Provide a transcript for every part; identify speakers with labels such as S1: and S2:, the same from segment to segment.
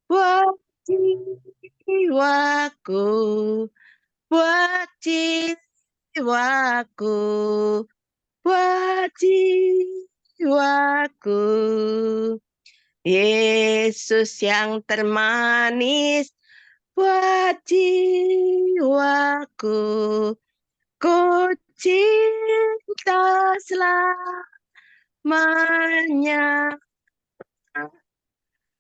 S1: buat jiwaku, buat jiwaku, buat jiwaku. Yesus yang termanis buat jiwaku. Ku cinta selamanya.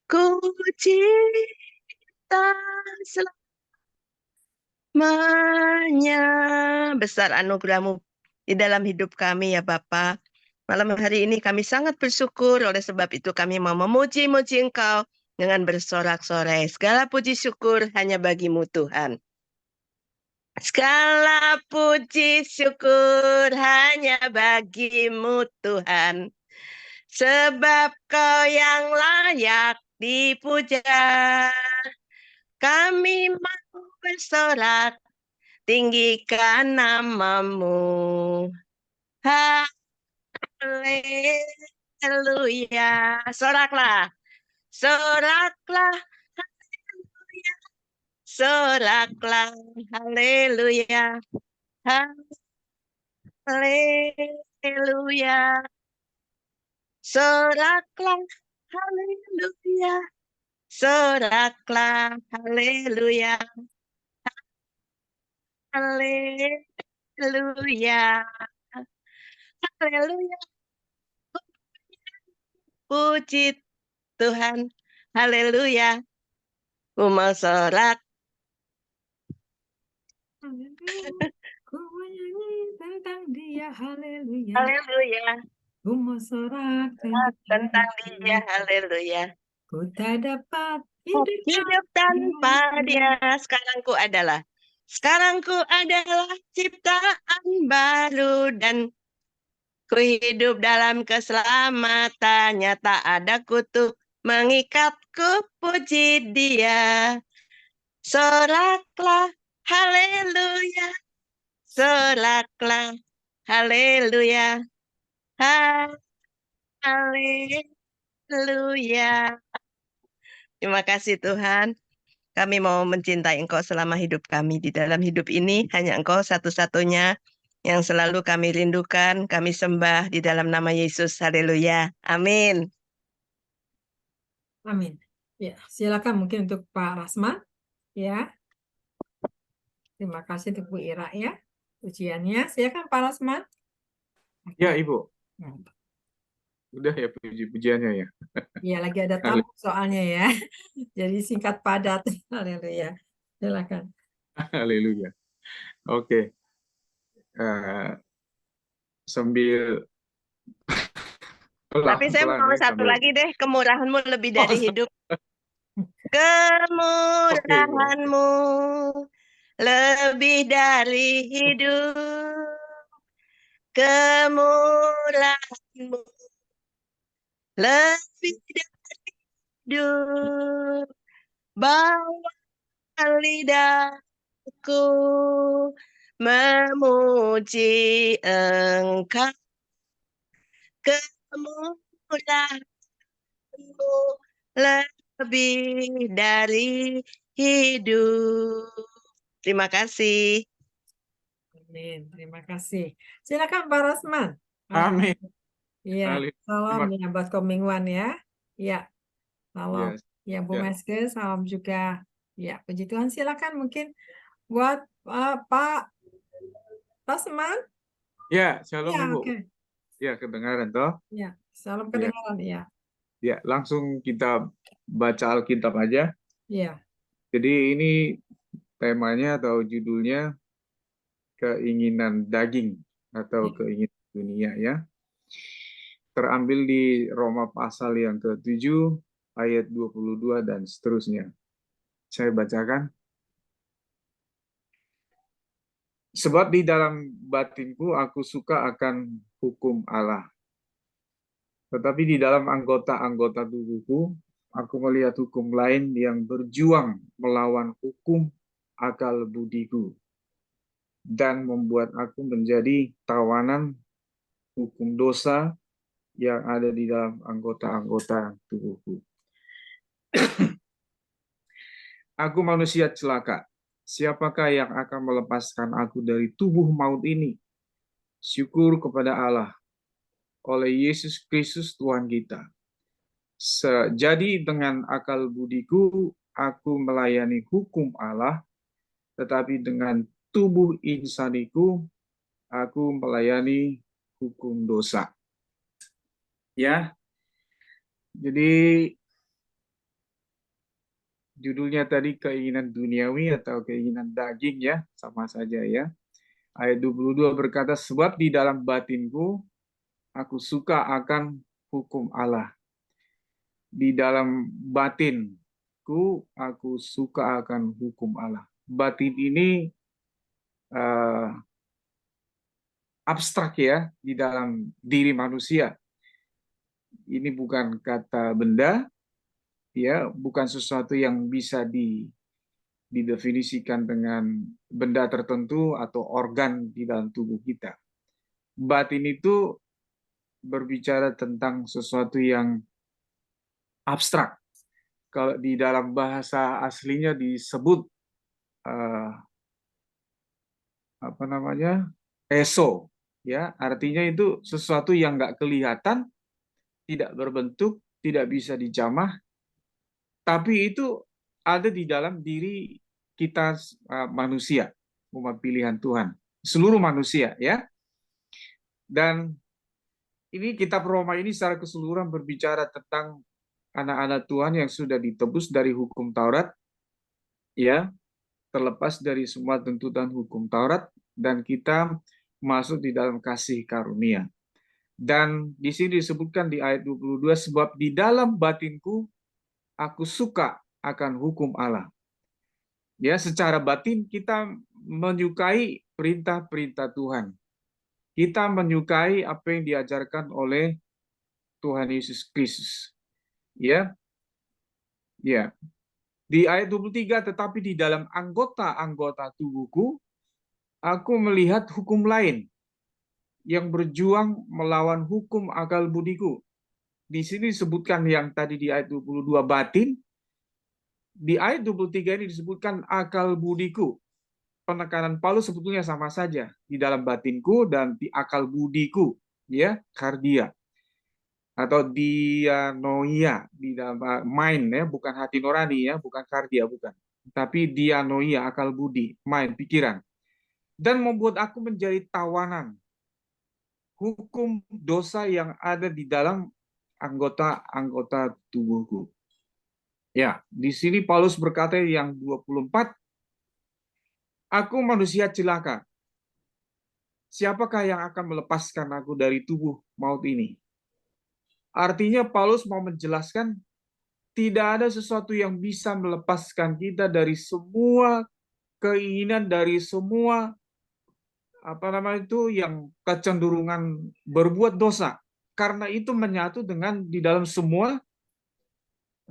S1: Ku cinta selamanya. Besar anugerah-Mu di dalam hidup kami ya Bapa. Malam hari ini kami sangat bersyukur, oleh sebab itu kami mau memuji-muji Engkau dengan bersorak-sorai. Segala puji syukur hanya bagi-Mu Tuhan. Segala puji syukur hanya bagi-Mu Tuhan. Sebab Kau yang layak dipuja. Kami mau bersorak, tinggikan nama-Mu. Haleluya. Soraklah. Soraklah. Haleluya. Soraklah. Haleluya. Haleluya. Soraklah. Haleluya. Soraklah. Haleluya. Haleluya. Haleluya. Puji Tuhan. Haleluya. Ku mau sorak.
S2: Ku menyanyi tentang Dia, haleluya.
S1: Haleluya.
S2: Ku mau sorak
S1: Tentang Dia. Haleluya.
S2: Ku tak dapat hidup
S1: Hidup tanpa Dia. Sekarangku adalah ciptaan baru dan ku hidup dalam keselamatannya. Tak ada kutuk mengikatku, puji Dia. Soraklah, haleluya. Soraklah, haleluya. Haleluya. Terima kasih Tuhan. Kami mau mencintai Engkau selama hidup kami. Di dalam hidup ini hanya Engkau satu-satunya yang selalu kami rindukan, kami sembah di dalam nama Yesus. Haleluya. Amin.
S2: Amin. Ya, silakan mungkin untuk Pak Rasman. Ya, terima kasih untuk Bu Ira ya. Ujiannya, silakan Pak Rasman.
S3: Ya, Ibu.
S2: Hmm.
S3: Udah ya puji-pujiannya ya.
S2: Ya, lagi ada tamu soalnya ya. Jadi singkat padat. Haleluya. Silakan.
S3: Haleluya. Oke. Sambil
S1: Tapi saya mau
S3: pelan-pelan ya,
S1: satu
S3: sambil.
S1: lagi deh, kemurahan-Mu lebih dari
S3: Oh,
S1: hidup.
S3: Oke, Ibu.
S1: Kemurahan-Mu lebih dari hidup. Kemurahan-Mu lebih dari hidup. Bawa lidahku memuji Engkau. Kemurahan-Mu lebih dari hidup. Terima kasih.
S2: Amin. Terima kasih. Silakan Pak Rasman.
S3: Amin.
S2: Iya,
S3: Haleluya.
S2: salam
S3: Terima-
S2: ya buat Komingwan ya. Iya, salam.
S3: Yes.
S2: Ya, Bu
S3: Ya.
S2: Meske, salam juga. Ya, puji Tuhan. Silakan mungkin buat Pak Rasman.
S3: Ya, shalom
S2: Ya,
S3: Ibu.
S2: oke.
S3: Ya, kedengaran toh?
S2: Ya, salam
S3: Ya.
S2: kedengaran ya.
S3: Ya, langsung kita baca Alkitab aja.
S2: Iya.
S3: Jadi ini temanya atau judulnya keinginan daging atau keinginan dunia ya. Terambil di Roma pasal yang ke-7 ayat 22 dan seterusnya. Saya bacakan. Sebab di dalam batinku aku suka akan hukum Allah. Tetapi di dalam anggota-anggota tubuhku aku melihat hukum lain yang berjuang melawan hukum akal budiku dan membuat aku menjadi tawanan hukum dosa yang ada di dalam anggota-anggota tubuhku. Aku manusia celaka. Siapakah yang akan melepaskan aku dari tubuh maut ini? Syukur kepada Allah oleh Yesus Kristus Tuhan kita. Jadi dengan akal budiku, aku melayani hukum Allah, tetapi dengan tubuh insaniku, aku melayani hukum dosa. Ya, jadi judulnya tadi keinginan duniawi atau keinginan daging ya, sama saja ya. Ayat 22 berkata, sebab di dalam batinku aku suka akan hukum Allah. Di dalam batinku aku suka akan hukum Allah. Batin ini abstrak ya, di dalam diri manusia. Ini bukan kata benda, ya, bukan sesuatu yang bisa didefinisikan dengan benda tertentu atau organ di dalam tubuh kita. Batin itu berbicara tentang sesuatu yang abstrak. Kalau di dalam bahasa aslinya disebut apa namanya, eso, ya, artinya itu sesuatu yang nggak kelihatan, tidak berbentuk, tidak bisa dijamah, tapi itu ada di dalam diri kita manusia, umat pilihan Tuhan, seluruh manusia ya. Dan ini kitab Roma ini secara keseluruhan berbicara tentang anak-anak Tuhan yang sudah ditebus dari hukum Taurat, ya, terlepas dari semua tuntutan hukum Taurat, dan kita masuk di dalam kasih karunia. Dan di sini disebutkan di ayat 22, sebab di dalam batinku aku suka akan hukum Allah. Ya, secara batin kita menyukai perintah-perintah Tuhan. Kita menyukai apa yang diajarkan oleh Tuhan Yesus Kristus. Ya. Ya. Di ayat 23, tetapi di dalam anggota-anggota tubuhku aku melihat hukum lain yang berjuang melawan hukum akal budiku. Di sini disebutkan yang tadi di ayat 22 batin, di ayat 23 ini disebutkan akal budiku. Penekanan Paulus sebetulnya sama saja, di dalam batinku dan di akal budiku, ya, kardia atau dianoia, di dalam mind ya, bukan hati nurani ya, bukan kardia, bukan. Tapi dianoia, akal budi, mind, pikiran. Dan membuat aku menjadi tawanan hukum dosa yang ada di dalam anggota-anggota tubuhku. Ya, di sini Paulus berkata yang 24, aku manusia celaka. Siapakah yang akan melepaskan aku dari tubuh maut ini? Artinya Paulus mau menjelaskan tidak ada sesuatu yang bisa melepaskan kita dari semua keinginan, dari semua apa namanya itu yang kecenderungan berbuat dosa. Karena itu menyatu dengan di dalam semua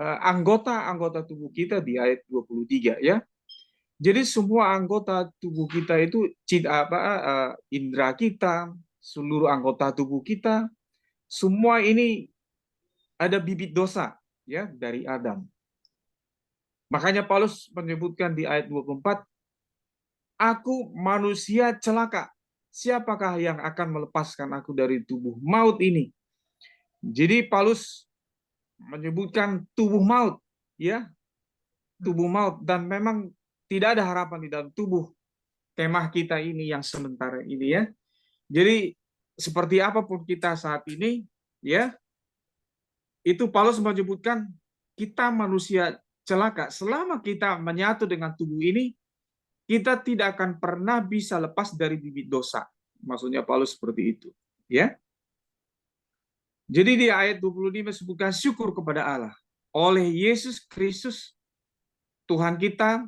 S3: anggota-anggota tubuh kita di ayat 23 ya. Jadi semua anggota tubuh kita itu indera kita, seluruh anggota tubuh kita, semua ini ada bibit dosa ya dari Adam. Makanya Paulus menyebutkan di ayat 24, aku manusia celaka. Siapakah yang akan melepaskan aku dari tubuh maut ini? Jadi Paulus menyebutkan tubuh maut, ya, tubuh maut, dan memang tidak ada harapan di dalam tubuh kemah kita ini yang sementara ini ya. Jadi seperti apapun kita saat ini, ya, itu Paulus menyebutkan kita manusia celaka. Selama kita menyatu dengan tubuh ini, kita tidak akan pernah bisa lepas dari bibit dosa. Maksudnya Paulus seperti itu, ya. Jadi di ayat 25 sebutkan syukur kepada Allah oleh Yesus Kristus Tuhan kita.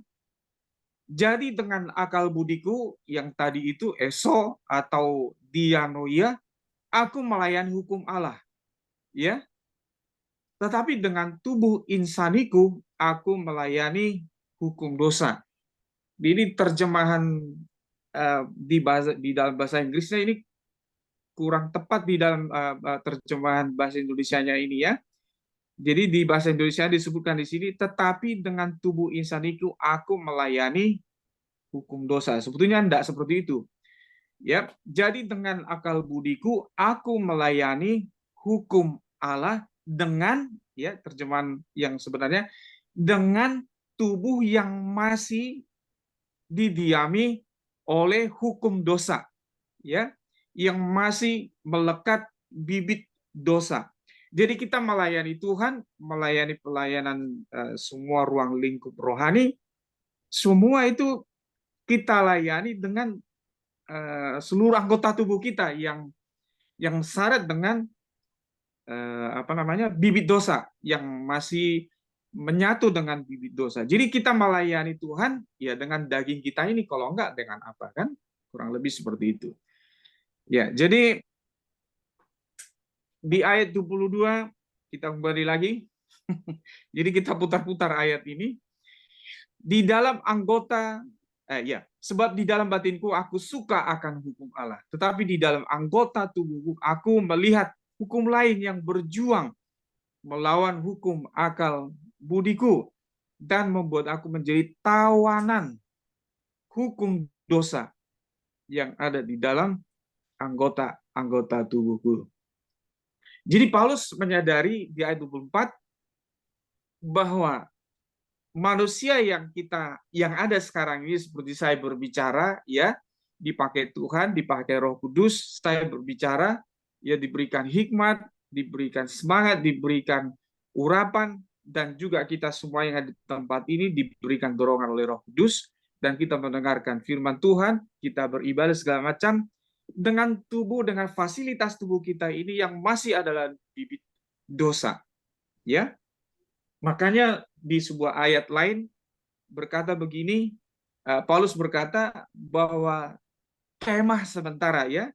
S3: Jadi dengan akal budiku yang tadi itu eso atau dianoia, aku melayani hukum Allah, ya. Tetapi dengan tubuh insaniku, aku melayani hukum dosa. Ini terjemahan di dalam bahasa Inggrisnya ini kurang tepat di dalam terjemahan bahasa Indonesianya ini ya. Jadi di bahasa Indonesia disebutkan di sini, tetapi dengan tubuh insaniku aku melayani hukum dosa. Sebetulnya tidak seperti itu. Ya, jadi dengan akal budiku aku melayani hukum Allah dengan, ya, terjemahan yang sebenarnya, dengan tubuh yang masih didiami oleh hukum dosa, ya, yang masih melekat bibit dosa. Jadi kita melayani Tuhan, melayani pelayanan semua ruang lingkup rohani, semua itu kita layani dengan seluruh anggota tubuh kita yang syarat dengan bibit dosa yang masih menyatu dengan bibit dosa. Jadi kita melayani Tuhan ya dengan daging kita ini, kalau enggak dengan apa, kan? Kurang lebih seperti itu. Ya, jadi di ayat 22 kita kembali lagi. Jadi kita putar-putar ayat ini. Di dalam anggota sebab di dalam batinku aku suka akan hukum Allah, tetapi di dalam anggota tubuhku aku melihat hukum lain yang berjuang melawan hukum akal budiku dan membuat aku menjadi tawanan hukum dosa yang ada di dalam anggota-anggota tubuhku. Jadi Paulus menyadari di ayat 24 bahwa manusia yang ada sekarang ini, seperti saya berbicara, ya, dipakai Tuhan, dipakai Roh Kudus, saya berbicara, ya, diberikan hikmat, diberikan semangat, diberikan urapan, dan juga kita semua yang ada di tempat ini diberikan dorongan oleh Roh Kudus, dan kita mendengarkan firman Tuhan, kita beribadah segala macam, dengan tubuh, dengan fasilitas tubuh kita ini yang masih adalah bibit dosa, ya. Makanya di sebuah ayat lain berkata begini, Paulus berkata bahwa kemah sementara, ya,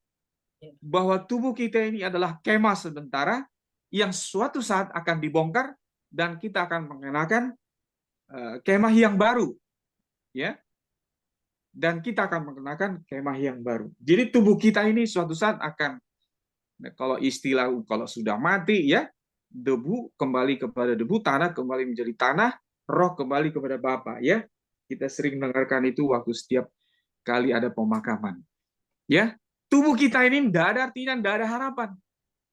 S3: bahwa tubuh kita ini adalah kemah sementara yang suatu saat akan dibongkar dan kita akan mengenakan kemah yang baru, ya, dan kita akan mengenakan kemah yang baru. Jadi tubuh kita ini suatu saat akan, kalau istilah kalau sudah mati, ya, debu kembali kepada debu, tanah kembali menjadi tanah, roh kembali kepada Bapa, ya. Kita sering mendengarkan itu waktu setiap kali ada pemakaman. Ya, tubuh kita ini tidak ada artinya, tidak ada harapan.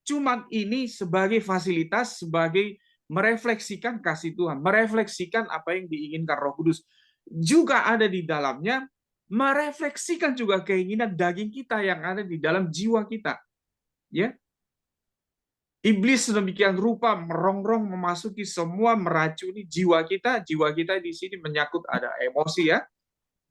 S3: Cuma ini sebagai fasilitas, sebagai merefleksikan kasih Tuhan, merefleksikan apa yang diinginkan Roh Kudus. Juga ada di dalamnya merefleksikan juga keinginan daging kita yang ada di dalam jiwa kita. Ya, iblis sedemikian rupa merongrong, memasuki semua, meracuni jiwa kita. Jiwa kita di sini menyangkut ada emosi, ya,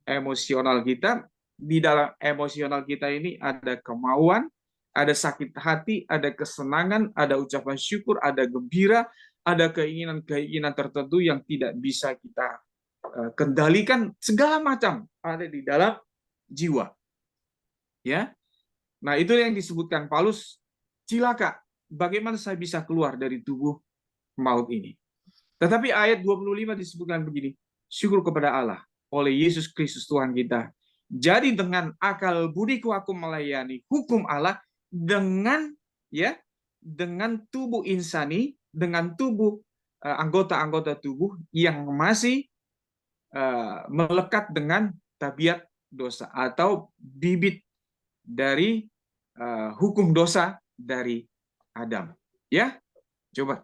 S3: emosional kita. Di dalam emosional kita ini ada kemauan, ada sakit hati, ada kesenangan, ada ucapan syukur, ada gembira, ada keinginan-keinginan tertentu yang tidak bisa kita kendalikan, segala macam ada di dalam jiwa. Ya. Nah, itu yang disebutkan Paulus, cilaka, bagaimana saya bisa keluar dari tubuh maut ini? Tetapi ayat 25 disebutkan begini, syukur kepada Allah oleh Yesus Kristus Tuhan kita. Jadi dengan akal budiku aku melayani hukum Allah dengan, ya, dengan tubuh insani, dengan tubuh anggota-anggota tubuh yang masih melekat dengan tabiat dosa atau bibit dari hukum dosa dari Adam. Ya, coba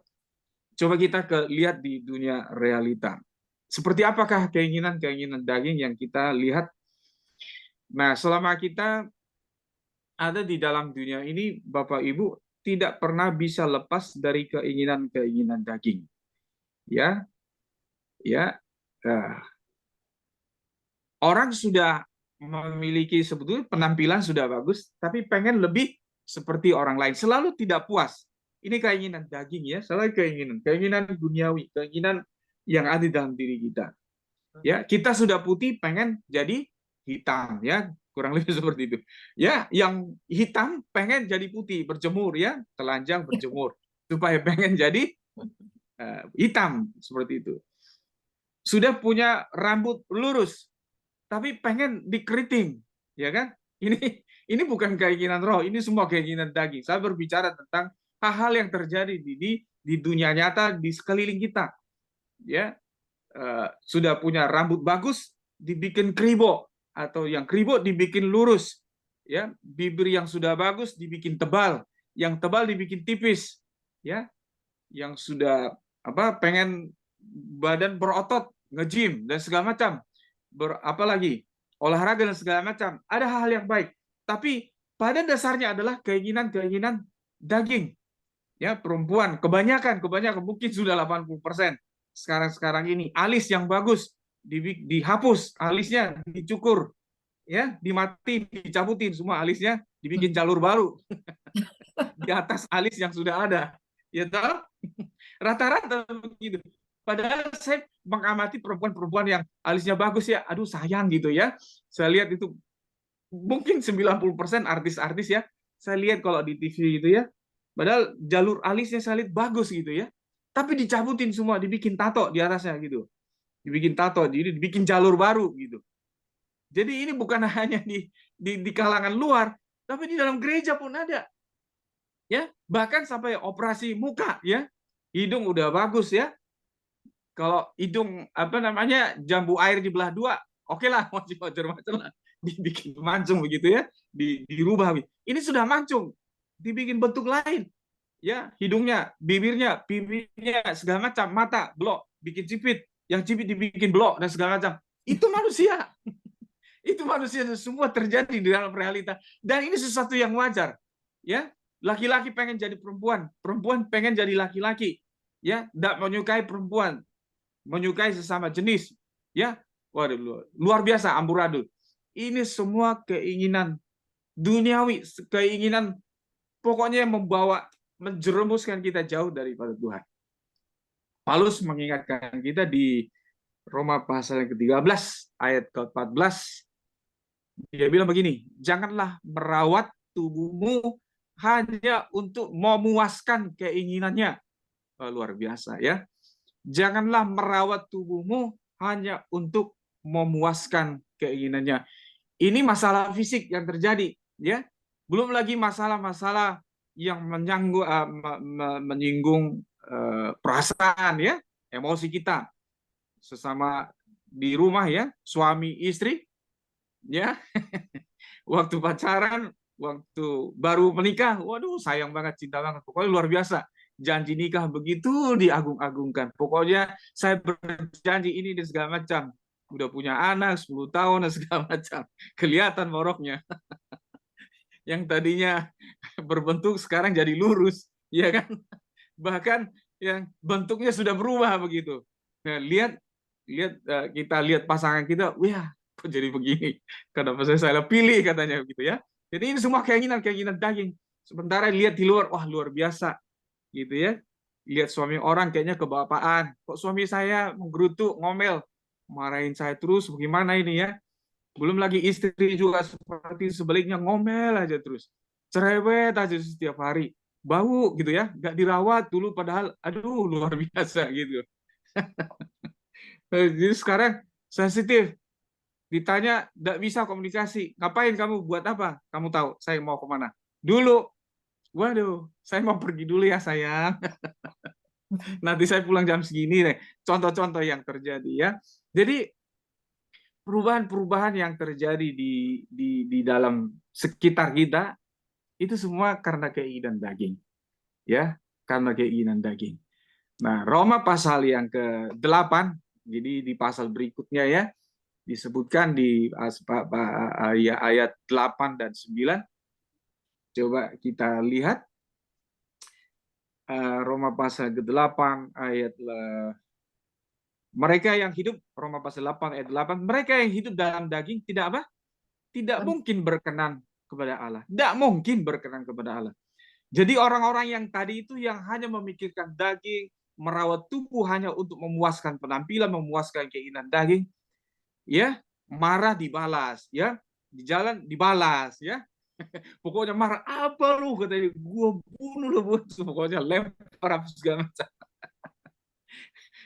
S3: kita lihat di dunia realita. Seperti apakah keinginan-keinginan daging yang kita lihat? Nah, selama kita ada di dalam dunia ini, Bapak Ibu tidak pernah bisa lepas dari keinginan-keinginan daging. Ya, ya. Orang sudah memiliki sebetulnya penampilan sudah bagus, tapi pengen lebih seperti orang lain. Selalu tidak puas. Ini keinginan daging, ya, selalu keinginan duniawi, keinginan yang ada dalam diri kita. Ya, kita sudah putih, pengen jadi hitam, ya, kurang lebih seperti itu. Ya, yang hitam pengen jadi putih, berjemur, ya, telanjang berjemur supaya pengen jadi hitam seperti itu. Sudah punya rambut lurus, tapi pengen dikeriting, ya kan? Ini bukan keinginan roh, ini semua keinginan daging. Saya berbicara tentang hal-hal yang terjadi di di dunia nyata di sekeliling kita. Ya, sudah punya rambut bagus dibikin kribo, atau yang kribo dibikin lurus. Ya, bibir yang sudah bagus dibikin tebal, yang tebal dibikin tipis. Ya, yang sudah pengen badan berotot, nge-gym dan segala macam, apalagi olahraga dan segala macam, ada hal-hal yang baik, tapi pada dasarnya adalah keinginan daging. Ya, perempuan kebanyakan mungkin sudah 80% sekarang ini, alis yang bagus dihapus, alisnya dicukur, ya, dimatiin, dicabutin semua alisnya, dibikin jalur baru di atas alis yang sudah ada, ya tahu. Rata-rata begitu. Padahal saya mengamati perempuan-perempuan yang alisnya bagus, ya, aduh sayang gitu ya. Saya lihat itu mungkin 90% artis-artis, ya. Saya lihat kalau di TV gitu ya. Padahal jalur alisnya saya lihat bagus gitu ya. Tapi dicabutin semua, dibikin tato di atasnya gitu. Dibikin tato, jadi dibikin jalur baru gitu. Jadi ini bukan hanya di kalangan luar, tapi di dalam gereja pun ada. Ya, bahkan sampai operasi muka, ya. Hidung udah bagus, ya. Kalau hidung jambu air dibelah dua, oke lah, wajar-wajar lah, dibikin mancung begitu ya, dirubah. Ini sudah mancung, dibikin bentuk lain, ya, hidungnya, bibirnya segala macam, mata blok, bikin cipit, yang cipit dibikin blok dan segala macam. Itu manusia, itu manusia, semua terjadi di dalam realita, dan ini sesuatu yang wajar, ya. Laki-laki pengen jadi perempuan, perempuan pengen jadi laki-laki, ya, tidak menyukai perempuan, menyukai sesama jenis, ya. Waduh, luar biasa amburadul. Ini semua keinginan duniawi, keinginan pokoknya yang menjerumuskan kita jauh daripada Tuhan. Paulus mengingatkan kita di Roma pasal yang ke-13 ayat ke-14. Dia bilang begini, janganlah merawat tubuhmu hanya untuk memuaskan keinginannya. Luar biasa, ya. Janganlah merawat tubuhmu hanya untuk memuaskan keinginannya. Ini masalah fisik yang terjadi, ya. Belum lagi masalah-masalah yang menyinggung perasaan, ya, emosi kita sesama di rumah, ya, suami istri, ya. Waktu pacaran, waktu baru menikah, waduh sayang banget, cinta banget, pokoknya luar biasa. Janji nikah begitu diagung-agungkan. Pokoknya saya berjanji ini dan segala macam. Udah punya anak 10 tahun dan segala macam. Kelihatan moroknya. Yang tadinya berbentuk sekarang jadi lurus, ya kan? Bahkan yang bentuknya sudah berubah begitu. Nah, kita lihat pasangan kita, wah, kok jadi begini? Kenapa saya pilih, katanya begitu ya. Jadi ini semua keinginan daging. Sementara lihat di luar, wah luar biasa. Gitu ya, lihat suami orang kayaknya kebapaan, kok suami saya menggerutu, ngomel, marahin saya terus, bagaimana ini ya. Belum lagi istri juga seperti sebaliknya, ngomel aja terus, cerewet aja setiap hari, bau gitu ya, nggak dirawat dulu, padahal aduh luar biasa gitu. Jadi sekarang sensitif, ditanya nggak bisa komunikasi, ngapain kamu, buat apa, kamu tahu saya mau kemana dulu. Waduh, saya mau pergi dulu ya sayang. Nanti saya pulang jam segini deh. Contoh-contoh yang terjadi, ya. Jadi perubahan-perubahan yang terjadi di dalam sekitar kita itu semua karena keinginan daging, ya, karena keinginan daging. Nah, Roma pasal yang ke-8, jadi di pasal berikutnya, ya, disebutkan di ayat 8 dan 9. Coba kita lihat Roma pasal ke-8 ayat mereka yang hidup, Roma pasal 8 ayat 8, mereka yang hidup dalam daging tidak apa? Tidak mungkin berkenan kepada Allah. Tidak mungkin berkenan kepada Allah. Jadi orang-orang yang tadi itu yang hanya memikirkan daging, merawat tubuh hanya untuk memuaskan penampilan, memuaskan keinginan daging, ya, marah dibalas, ya, di jalan dibalas, ya. Pokoknya marah, apa lu, katanya, gua bunuh lu, pokoknya lempar apa segala macam.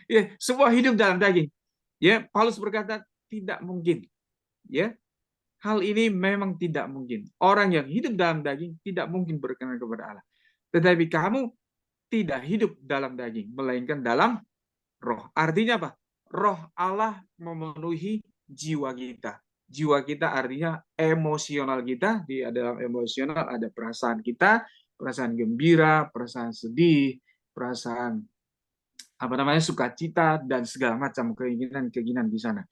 S3: Ya, semua hidup dalam daging. Ya, Paulus berkata tidak mungkin. Ya, hal ini memang tidak mungkin. Orang yang hidup dalam daging tidak mungkin berkenan kepada Allah. Tetapi kamu tidak hidup dalam daging, melainkan dalam roh. Artinya apa? Roh Allah memenuhi jiwa kita. Jiwa kita artinya emosional kita. Di dalam emosional ada perasaan kita, perasaan gembira, perasaan sedih, perasaan sukacita, dan segala macam keinginan-keinginan di sana.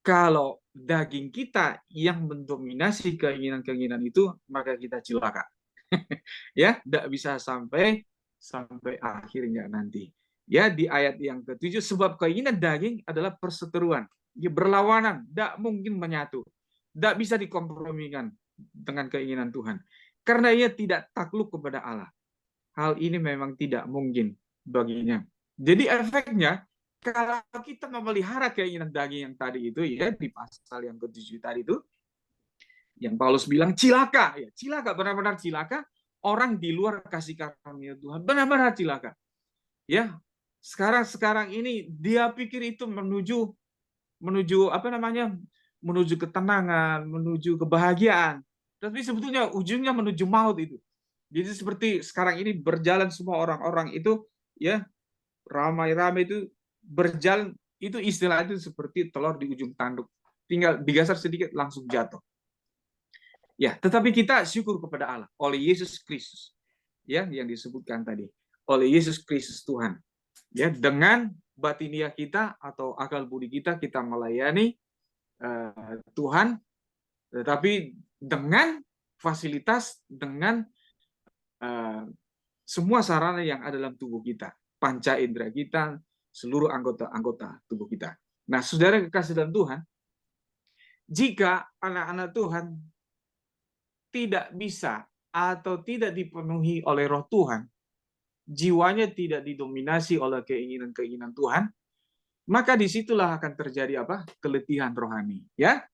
S3: Kalau daging kita yang mendominasi keinginan-keinginan itu, maka kita celaka. Ya, tidak bisa sampai akhirnya nanti. Ya, di ayat yang ke-7, sebab keinginan daging adalah perseteruan, ya, berlawanan, tidak mungkin menyatu, tidak bisa dikompromikan dengan keinginan Tuhan, karena ia tidak takluk kepada Allah. Hal ini memang tidak mungkin baginya. Jadi efeknya, kalau kita memelihara keinginan daging yang tadi itu, ya, di pasal yang ke-7 tadi itu, yang Paulus bilang cilaka, ya, cilaka, benar-benar cilaka orang di luar kasih karunia Tuhan, benar-benar cilaka. Ya, sekarang ini dia pikir itu menuju menuju ketenangan, menuju kebahagiaan, tapi sebetulnya ujungnya menuju maut itu. Jadi seperti sekarang ini berjalan semua orang-orang itu, ya, ramai-ramai itu berjalan, itu istilah itu seperti telur di ujung tanduk, tinggal digeser sedikit langsung jatuh. Ya, tetapi kita syukur kepada Allah oleh Yesus Kristus, ya, yang disebutkan tadi, oleh Yesus Kristus Tuhan. Ya, dengan batinia kita atau akal budi kita melayani Tuhan, tetapi dengan fasilitas, dengan semua sarana yang ada dalam tubuh kita, panca indera kita, seluruh anggota-anggota tubuh kita. Nah, saudara kekasih dalam Tuhan, jika anak-anak Tuhan tidak bisa atau tidak dipenuhi oleh roh Tuhan, jiwanya tidak didominasi oleh keinginan-keinginan Tuhan, maka disitulah akan terjadi apa? Keletihan rohani, ya,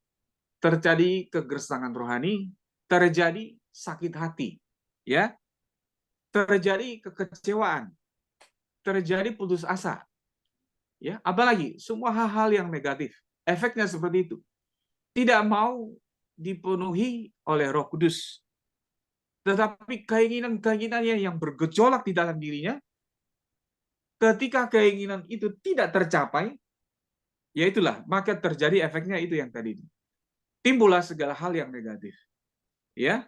S3: terjadi kegersangan rohani, terjadi sakit hati, ya, terjadi kekecewaan, terjadi putus asa, ya, apalagi semua hal-hal yang negatif. Efeknya seperti itu. Tidak mau dipenuhi oleh Roh Kudus, tetapi keinginan-keinginannya yang bergejolak di dalam dirinya, ketika keinginan itu tidak tercapai, ya itulah, maka terjadi efeknya itu yang tadi. Timbullah segala hal yang negatif. Ya,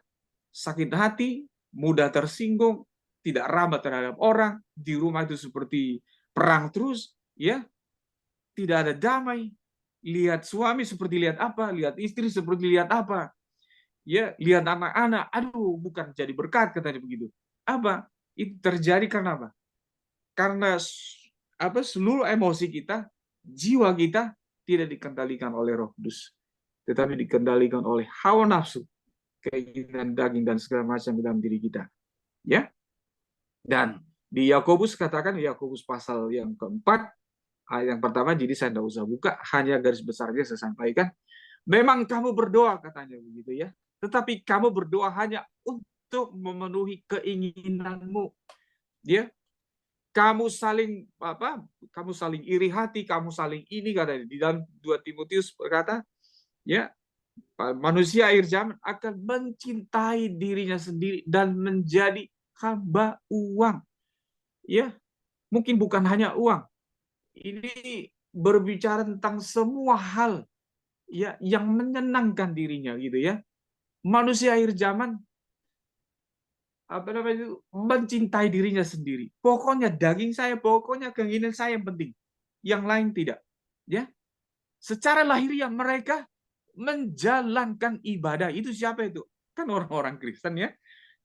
S3: sakit hati, mudah tersinggung, tidak ramah terhadap orang, di rumah itu seperti perang terus, ya, tidak ada damai. Lihat suami seperti lihat apa, lihat istri seperti lihat apa, ya, lihat anak-anak, aduh, bukan jadi berkat, katanya begitu. Apa? Itu terjadi karena apa? Karena seluruh emosi kita, jiwa kita tidak dikendalikan oleh Roh Kudus, tetapi dikendalikan oleh hawa nafsu, keinginan daging dan segala macam dalam diri kita. Ya. Dan di Yakobus katakan, Yakobus pasal yang keempat, ayat yang pertama, jadi saya tidak usah buka, hanya garis besarnya saya sampaikan. Memang kamu berdoa, katanya begitu, ya, tetapi kamu berdoa hanya untuk memenuhi keinginanmu. Ya, kamu saling iri hati, kamu saling ini, katanya di dalam 2 Timotius berkata, ya, manusia akhir zaman akan mencintai dirinya sendiri dan menjadi hamba uang. Ya, mungkin bukan hanya uang. Ini berbicara tentang semua hal, ya, yang menyenangkan dirinya, gitu, ya. Manusia akhir zaman mencintai dirinya sendiri. Pokoknya daging saya, pokoknya keinginan saya yang penting. Yang lain tidak. Ya. Secara lahiriah mereka menjalankan ibadah. Itu siapa itu? Kan orang-orang Kristen, ya.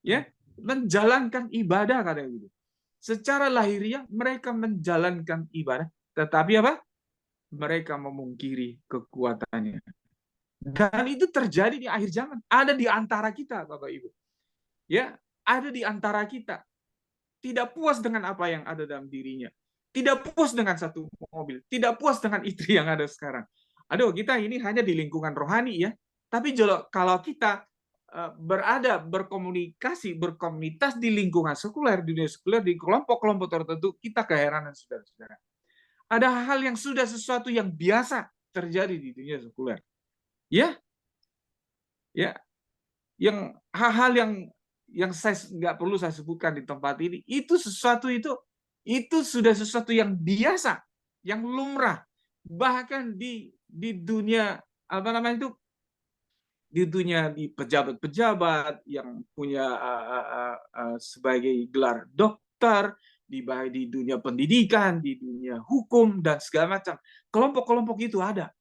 S3: Ya, menjalankan ibadah, katanya gitu. Secara lahiriah mereka menjalankan ibadah, tetapi apa? Mereka memungkiri kekuatannya. Dan itu terjadi di akhir zaman. Ada di antara kita, Bapak Ibu. Ya, ada di antara kita. Tidak puas dengan apa yang ada dalam dirinya. Tidak puas dengan satu mobil. Tidak puas dengan istri yang ada sekarang. Aduh, kita ini hanya di lingkungan rohani, ya. Tapi kalau kita berkomunikasi, berkomunitas di lingkungan sekuler, di dunia sekuler, di kelompok-kelompok tertentu, kita keheranan, saudara-saudara. Ada hal yang sudah sesuatu yang biasa terjadi di dunia sekuler. Ya. Ya. Yang hal-hal yang saya nggak perlu saya sebutkan di tempat ini, itu sudah sesuatu yang biasa, yang lumrah, bahkan di dunia apa namanya itu, di dunia di pejabat-pejabat yang punya sebagai gelar dokter, di dunia pendidikan, di dunia hukum dan segala macam, kelompok-kelompok itu ada,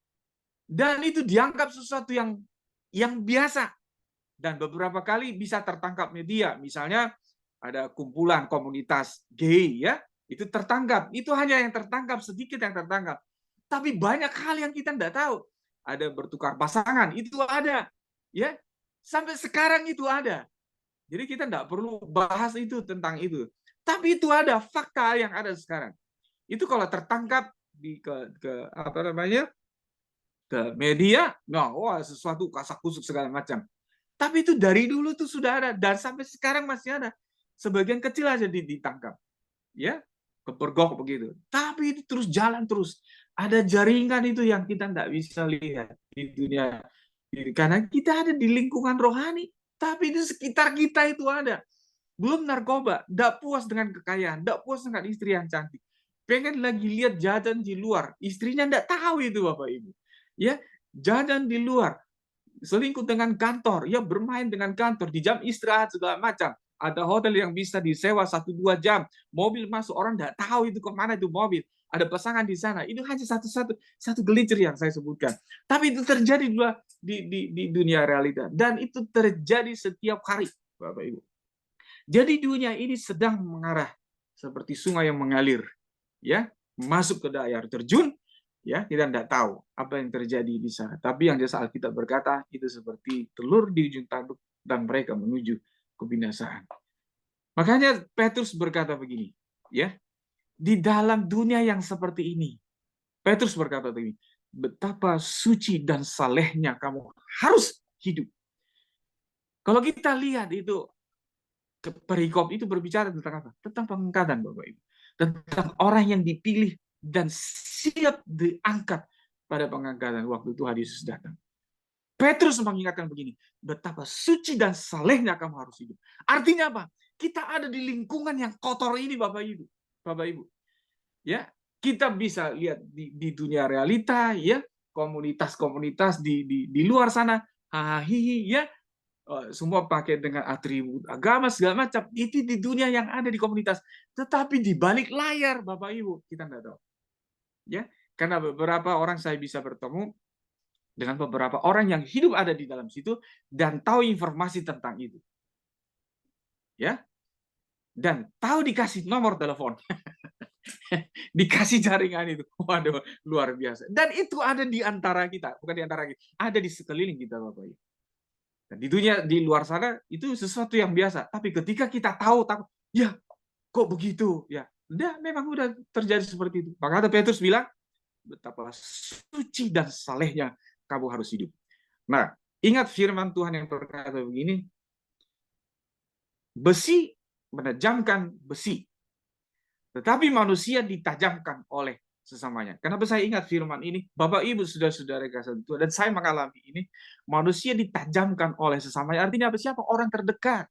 S3: dan itu dianggap sesuatu yang biasa. Dan beberapa kali bisa tertangkap media, misalnya ada kumpulan komunitas gay, ya, itu tertangkap. Itu hanya yang tertangkap, sedikit yang tertangkap. Tapi banyak hal yang kita tidak tahu. Ada bertukar pasangan, itu ada, ya. Sampai sekarang itu ada. Jadi kita tidak perlu bahas itu tentang itu. Tapi itu ada fakta yang ada sekarang. Itu kalau tertangkap ke apa namanya, ke media, nah, wah, sesuatu kasak kusuk segala macam. Tapi itu dari dulu tuh sudah ada, dan sampai sekarang masih ada. Sebagian kecil aja ditangkap, ya, kepergok begitu. Tapi itu terus jalan terus. Ada jaringan itu yang kita tidak bisa lihat di dunia, karena kita ada di lingkungan rohani. Tapi di sekitar kita itu ada. Belum narkoba, tidak puas dengan kekayaan, tidak puas dengan istri yang cantik, pengen lagi lihat jajan di luar, istrinya tidak tahu itu, Bapak Ibu. Ya, jajan di luar, selingkuh dengan kantor, ya, bermain dengan kantor di jam istirahat segala macam. Ada hotel yang bisa disewa 1-2 jam, mobil masuk, orang tidak tahu itu kemana itu mobil. Ada pasangan di sana. Itu hanya satu gelintir yang saya sebutkan. Tapi itu terjadi di dunia realita, dan itu terjadi setiap hari, Bapak Ibu. Jadi dunia ini sedang mengarah seperti sungai yang mengalir, ya, masuk ke air terjun. Ya, kita tidak tahu apa yang terjadi di sana. Tapi yang jasa Alkitab berkata, itu seperti telur di ujung tanduk dan mereka menuju kebinasaan. Makanya Petrus berkata begini, ya, di dalam dunia yang seperti ini, Petrus berkata begini, betapa suci dan salehnya kamu harus hidup. Kalau kita lihat itu, perikop itu berbicara tentang apa? Tentang pengangkatan, Bapak Ibu. Tentang orang yang dipilih dan siap diangkat pada pengangkatan waktu Tuhan Yesus datang. Petrus mengingatkan begini, betapa suci dan salehnya kamu harus hidup. Artinya apa? Kita ada di lingkungan yang kotor ini, Bapak Ibu. Bapak Ibu. Ya, kita bisa lihat di dunia realita, ya, komunitas-komunitas di luar sana, hahihi, ya, semua pakai dengan atribut agama segala macam. Itu di dunia yang ada di komunitas. Tetapi di balik layar, Bapak Ibu, kita tidak tahu. Ya, karena beberapa orang saya bisa bertemu dengan beberapa orang yang hidup ada di dalam situ dan tahu informasi tentang itu. Ya. Dan tahu dikasih nomor telepon. Dikasih jaringan itu. Waduh, luar biasa. Dan itu ada di antara kita, bukan di antara kita, ada di sekeliling kita, Bapak Ibu. Dan di dunia di luar sana itu sesuatu yang biasa. Tapi ketika kita tahu, ya, kok begitu? Ya, memang udah terjadi seperti itu. Maka Petrus bilang, betapa suci dan salehnya kamu harus hidup. Nah, ingat firman Tuhan yang berkata begini, besi menajamkan besi, tetapi manusia ditajamkan oleh sesamanya. Kenapa saya ingat firman ini? Bapak Ibu saudara-saudara kasih Tuhan, dan saya mengalami ini, manusia ditajamkan oleh sesamanya. Artinya apa? Siapa? Orang terdekat.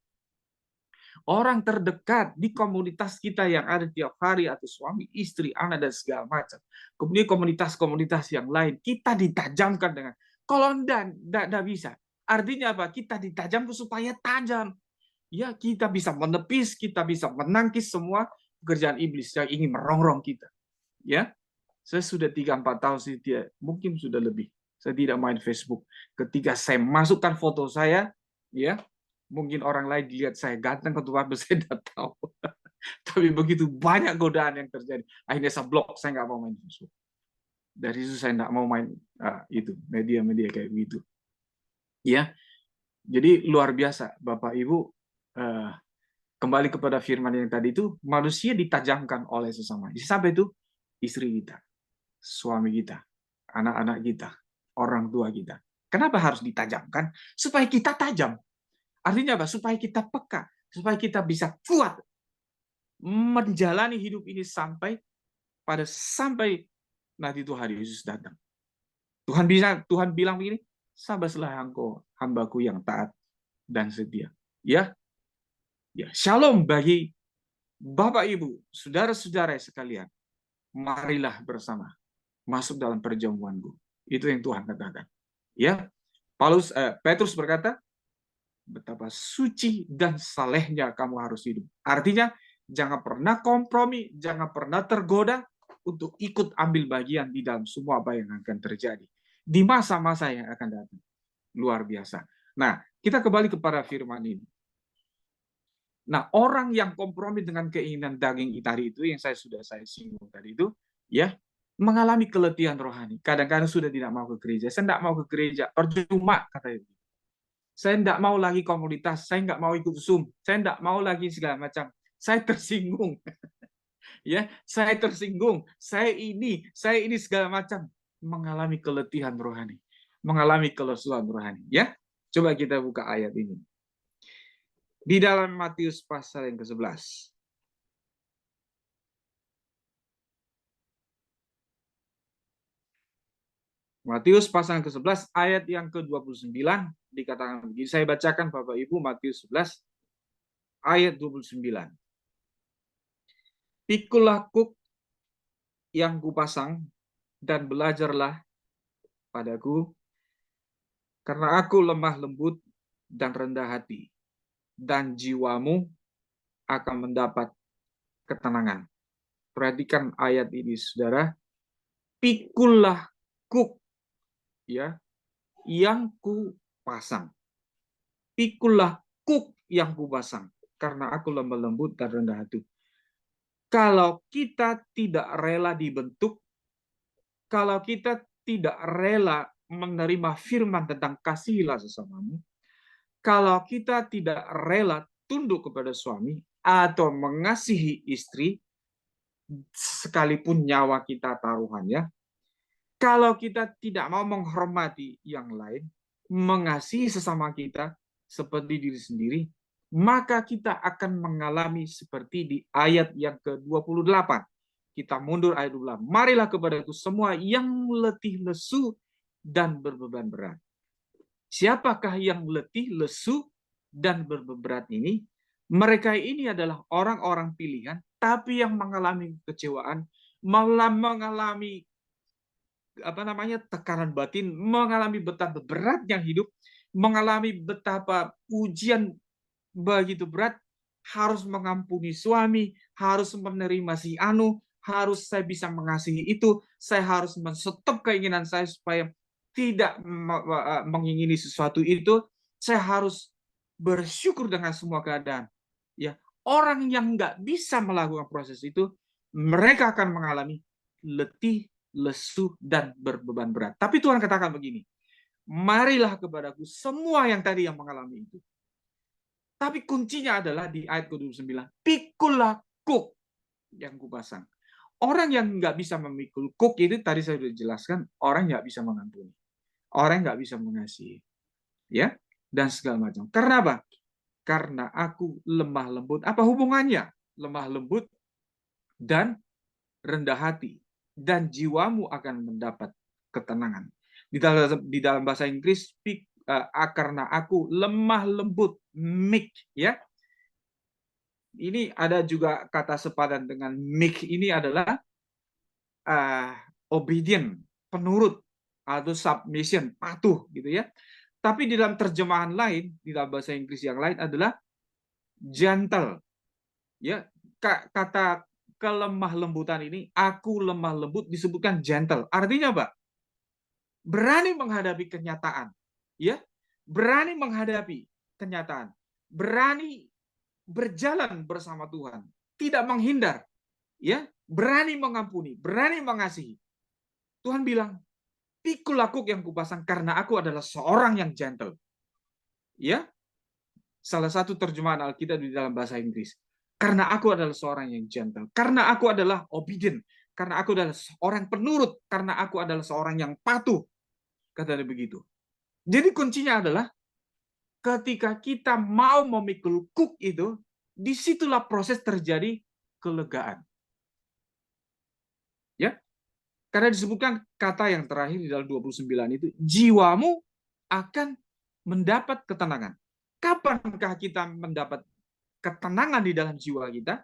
S3: Orang terdekat di komunitas kita yang ada tiap hari, atau suami, istri, anak, dan segala macam. Kemudian komunitas-komunitas yang lain, kita ditajamkan dengan, kalau tidak bisa. Artinya apa? Kita ditajamkan supaya tajam. Ya, kita bisa menepis, kita bisa menangkis semua pekerjaan iblis yang ingin merongrong kita. Ya, saya sudah 3-4 tahun setia, mungkin sudah lebih. Saya tidak main Facebook. Ketika saya masukkan foto saya, ya, mungkin orang lain dilihat saya ganteng atau apa, saya tidak tahu. Tapi begitu banyak godaan yang terjadi. Akhirnya saya blok, saya nggak mau main Facebook. Dari itu saya nggak mau main itu media-media kayak begitu. Ya, jadi luar biasa, Bapak Ibu. Kembali kepada firman yang tadi itu, manusia ditajamkan oleh sesama. Sampai itu istri kita, suami kita, anak-anak kita, orang tua kita. Kenapa harus ditajamkan? Supaya kita tajam. Artinya apa? Supaya kita peka, supaya kita bisa kuat menjalani hidup ini sampai nanti Tuhan Yesus datang. Tuhan bilang begini, sabarlah engkau, hambaku yang taat dan setia. Ya, Ya, shalom bagi Bapak Ibu, saudara-saudara sekalian. Marilah bersama masuk dalam perjamuanku. Itu yang Tuhan katakan. Ya, Petrus berkata, betapa suci dan salehnya kamu harus hidup. Artinya, jangan pernah kompromi, jangan pernah tergoda untuk ikut ambil bagian di dalam semua apa yang akan terjadi di masa-masa yang akan datang. Luar biasa. Nah, kita kembali kepada firman ini. Nah, orang yang kompromi dengan keinginan daging tadi itu yang sudah saya singgung tadi itu, ya, mengalami keletihan rohani. Kadang-kadang sudah tidak mau ke gereja. Saya tidak mau ke gereja, percuma kata itu. Saya tidak mau lagi komunitas, saya nggak mau ikut Zoom, saya tidak mau lagi segala macam. Saya tersinggung, ya, saya tersinggung. Saya ini segala macam, mengalami keletihan rohani, mengalami kelesuan rohani. Ya, coba kita buka ayat ini. Di dalam Matius pasal yang ke-11. Matius pasal yang ke-11 ayat yang ke-29 dikatakan begini. Saya bacakan Bapak Ibu Matius 11 ayat 29. Pikulah kuk yang kupasang dan belajarlah padaku, karena aku lemah lembut dan rendah hati, dan jiwamu akan mendapat ketenangan. Perhatikan ayat ini, saudara. Pikulah kuk, ya, yang kupasang. Pikulah kuk yang kupasang, karena aku lemah lembut dan rendah hati. Kalau kita tidak rela dibentuk, kalau kita tidak rela menerima firman tentang kasihilah sesamamu, kalau kita tidak rela tunduk kepada suami atau mengasihi istri, sekalipun nyawa kita taruhannya, kalau kita tidak mau menghormati yang lain, mengasihi sesama kita seperti diri sendiri, maka kita akan mengalami seperti di ayat yang ke-28. Kita mundur ayat 28. Marilah kepadaku semua yang letih lesu dan berbeban berat. Siapakah yang letih, lesu, dan berbeban berat ini? Mereka ini adalah orang-orang pilihan, tapi yang mengalami kekecewaan, mengalami tekanan batin, mengalami betapa beratnya hidup, mengalami betapa ujian begitu berat, harus mengampuni suami, harus menerima si anu, harus saya bisa mengasihi itu, saya harus men-stop keinginan saya supaya tidak mengingini sesuatu itu, saya harus bersyukur dengan semua keadaan. Ya, orang yang nggak bisa melakukan proses itu, mereka akan mengalami letih, lesu, dan berbeban berat. Tapi Tuhan katakan begini, marilah kepadaku semua yang tadi yang mengalami itu. Tapi kuncinya adalah di ayat ke-29, pikulah kuk yang kupasang. Orang yang nggak bisa memikul kuk itu tadi saya sudah jelaskan, orang nggak bisa mengampuni, orang nggak bisa mengasihi, ya, dan segala macam. Karena apa? Karena aku lemah lembut. Apa hubungannya lemah lembut dan rendah hati? Dan jiwamu akan mendapat ketenangan. Di dalam bahasa Inggris, karena aku lemah lembut, meek, ya. Ini ada juga kata sepadan dengan meek ini adalah obedient, penurut, atau submission, patuh, gitu ya. Tapi di dalam terjemahan lain, di dalam bahasa Inggris yang lain adalah gentle, ya. Kata kelemah lembutan ini, aku lemah lembut, disebutkan gentle. Artinya apa? Berani menghadapi kenyataan, ya, berani menghadapi kenyataan, berani berjalan bersama Tuhan, tidak menghindar, ya, berani mengampuni, berani mengasihi. Tuhan bilang, pikul aku yang kupasang karena aku adalah seorang yang gentle, ya. Salah satu terjemahan Alkitab di dalam bahasa Inggris, karena aku adalah seorang yang gentle, karena aku adalah obedient, karena aku adalah seorang penurut, karena aku adalah seorang yang patuh. Katanya begitu. Jadi kuncinya adalah ketika kita mau memikul kuk itu, disitulah proses terjadi kelegaan. Ya, karena disebutkan kata yang terakhir di dalam 29 itu, jiwamu akan mendapat ketenangan. Kapankah kita mendapat ketenangan di dalam jiwa kita,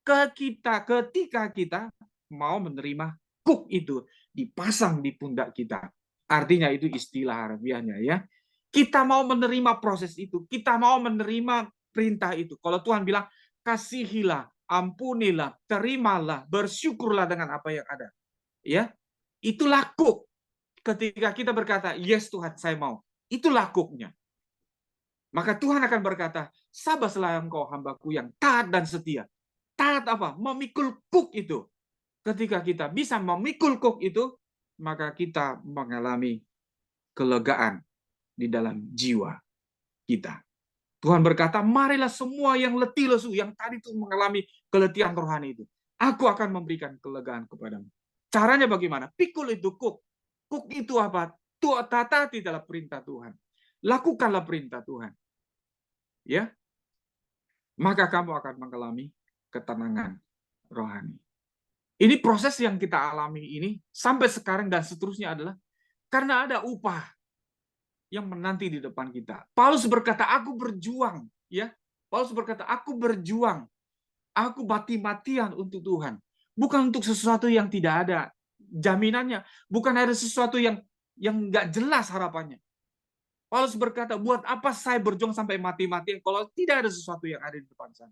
S3: ketika kita mau menerima kuk itu dipasang di pundak kita. Artinya itu istilah harfiahnya ya. Kita mau menerima proses itu, kita mau menerima perintah itu. Kalau Tuhan bilang, kasihilah, ampunilah, terimalah, bersyukurlah dengan apa yang ada. Ya, itulah kuk. Ketika kita berkata, yes Tuhan, saya mau. Itulah kuknya. Maka Tuhan akan berkata, sabarlah engkau hambaku yang taat dan setia. Taat apa? Memikul kuk itu. Ketika kita bisa memikul kuk itu, maka kita mengalami kelegaan di dalam jiwa kita. Tuhan berkata, marilah semua yang letih lesu, yang tadi itu mengalami keletihan rohani itu. Aku akan memberikan kelegaan kepadamu. Caranya bagaimana? Pikul itu kuk. Kuk itu apa? Taati dalam perintah Tuhan. Lakukanlah perintah Tuhan. Ya, maka kamu akan mengalami ketenangan rohani. Ini proses yang kita alami ini sampai sekarang dan seterusnya adalah karena ada upah yang menanti di depan kita. Paulus berkata, aku berjuang, ya. Paulus berkata, aku berjuang. Aku mati-matian untuk Tuhan. Bukan untuk sesuatu yang tidak ada jaminannya, bukan ada sesuatu yang nggak jelas harapannya. Paulus berkata, buat apa saya berjuang sampai mati-matian kalau tidak ada sesuatu yang ada di depan sana?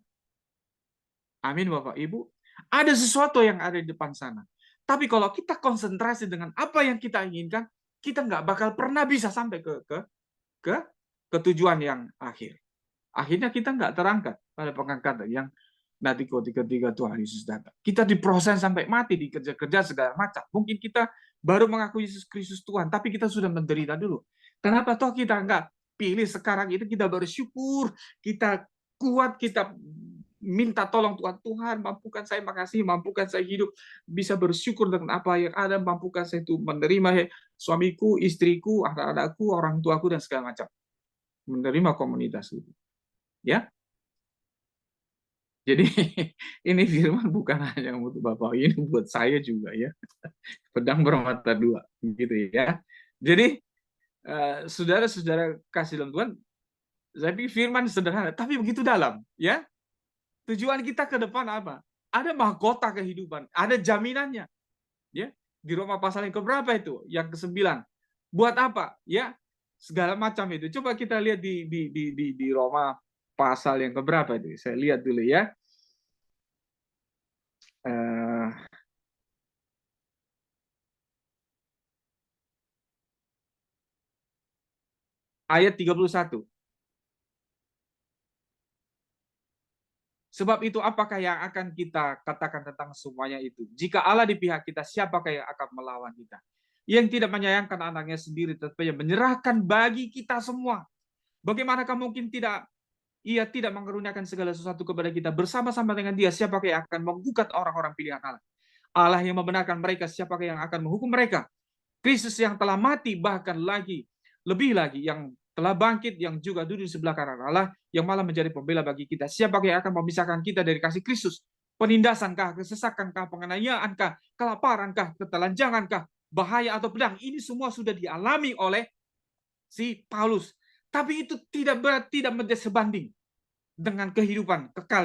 S3: Amin, Bapak Ibu. Ada sesuatu yang ada di depan sana. Tapi kalau kita konsentrasi dengan apa yang kita inginkan, kita nggak bakal pernah bisa sampai ke tujuan yang akhir. Akhirnya kita nggak terangkat pada pengangkatan yang nanti ketika Tuhan Yesus datang. Kita diproses sampai mati, dikerja-kerja segala macam. Mungkin kita baru mengakui Yesus Kristus Tuhan, tapi kita sudah menderita dulu. Kenapa toh kita nggak pilih sekarang itu, kita bersyukur, kita kuat, kita minta tolong Tuhan, mampukan saya, makasih, mampukan saya hidup, bisa bersyukur dengan apa yang ada, mampukan saya itu menerima suamiku, istriku, anak-anakku, orang tuaku, dan segala macam. Menerima komunitas itu. Ya, jadi ini firman bukan hanya untuk Bapak, ini buat saya juga ya. Pedang bermata dua, gitu ya. Jadi saudara-saudara kasih dalam Tuhan, saya pikir firman sederhana, tapi begitu dalam, ya. Tujuan kita ke depan apa? Ada mahkota kehidupan, ada jaminannya, ya. Di Roma pasal yang keberapa itu? Yang ke-9. Buat apa? Ya, segala macam itu. Coba kita lihat di Roma pasal yang keberapa itu? Saya lihat dulu ya. Ayat 31. Sebab itu apakah yang akan kita katakan tentang semuanya itu? Jika Allah di pihak kita, siapakah yang akan melawan kita? Yang tidak menyayangkan anaknya sendiri, tetapi menyerahkan bagi kita semua. Bagaimanakah mungkin ia tidak mengeruniakan segala sesuatu kepada kita bersama-sama dengan dia? Siapakah yang akan menggugat orang-orang pilihan Allah? Allah yang membenarkan mereka, siapakah yang akan menghukum mereka? Kristus yang telah mati, bahkan lebih lagi yang telah bangkit, yang juga duduk di sebelah kanan Allah, yang malah menjadi pembela bagi kita. Siapakah yang akan memisahkan kita dari kasih Kristus? Penindasankah, kesesakankah, penganiayaankah, kelaparankah, ketelanjangankah, bahaya atau pedang? Ini semua sudah dialami oleh si Paulus. Tapi itu tidak menjadi sebanding dengan kehidupan kekal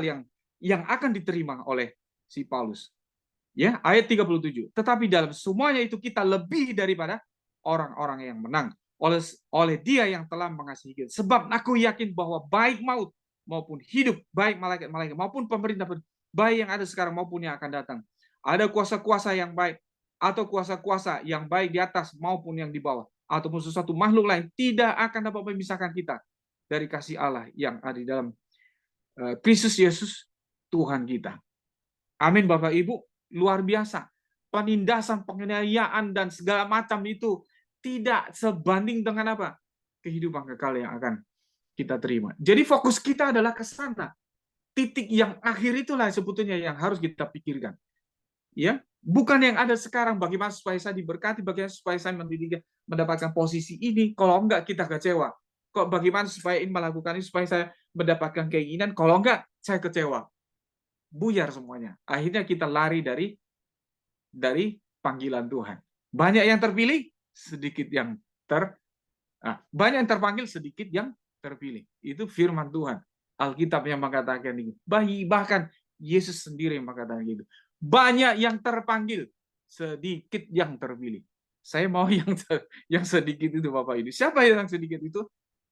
S3: yang akan diterima oleh si Paulus. Ya, ayat 37. Tetapi dalam semuanya itu kita lebih daripada orang-orang yang menang oleh Dia yang telah mengasihi kita. Sebab aku yakin bahwa baik maut maupun hidup, baik malaikat-malaikat maupun pemerintah, baik yang ada sekarang maupun yang akan datang, ada kuasa-kuasa yang baik atau kuasa-kuasa yang baik di atas maupun yang di bawah, ataupun sesuatu makhluk lain, tidak akan dapat memisahkan kita dari kasih Allah yang ada di dalam Kristus Yesus Tuhan kita. Amin, Bapak Ibu. Luar biasa. Penindasan, penganiayaan, dan segala macam itu tidak sebanding dengan apa? Kehidupan kekal yang akan kita terima. Jadi fokus kita adalah ke sana. Titik yang akhir itulah sebetulnya yang harus kita pikirkan. Ya, bukan yang ada sekarang, bagaimana supaya saya diberkati, bagaimana supaya saya mendapatkan posisi ini. Kalau enggak, kita kecewa. Kok bagaimana supaya ini melakukan ini, supaya saya mendapatkan keinginan, kalau enggak, saya kecewa. Buyar semuanya. Akhirnya kita lari dari panggilan Tuhan. Banyak yang terpilih, sedikit yang banyak yang terpanggil, sedikit yang terpilih. Itu firman Tuhan. Alkitab yang mengatakan itu. Bahkan Yesus sendiri yang mengatakan gitu. Banyak yang terpanggil, sedikit yang terpilih. Saya mau yang sedikit itu Bapak Ibu. Siapa yang sedikit itu?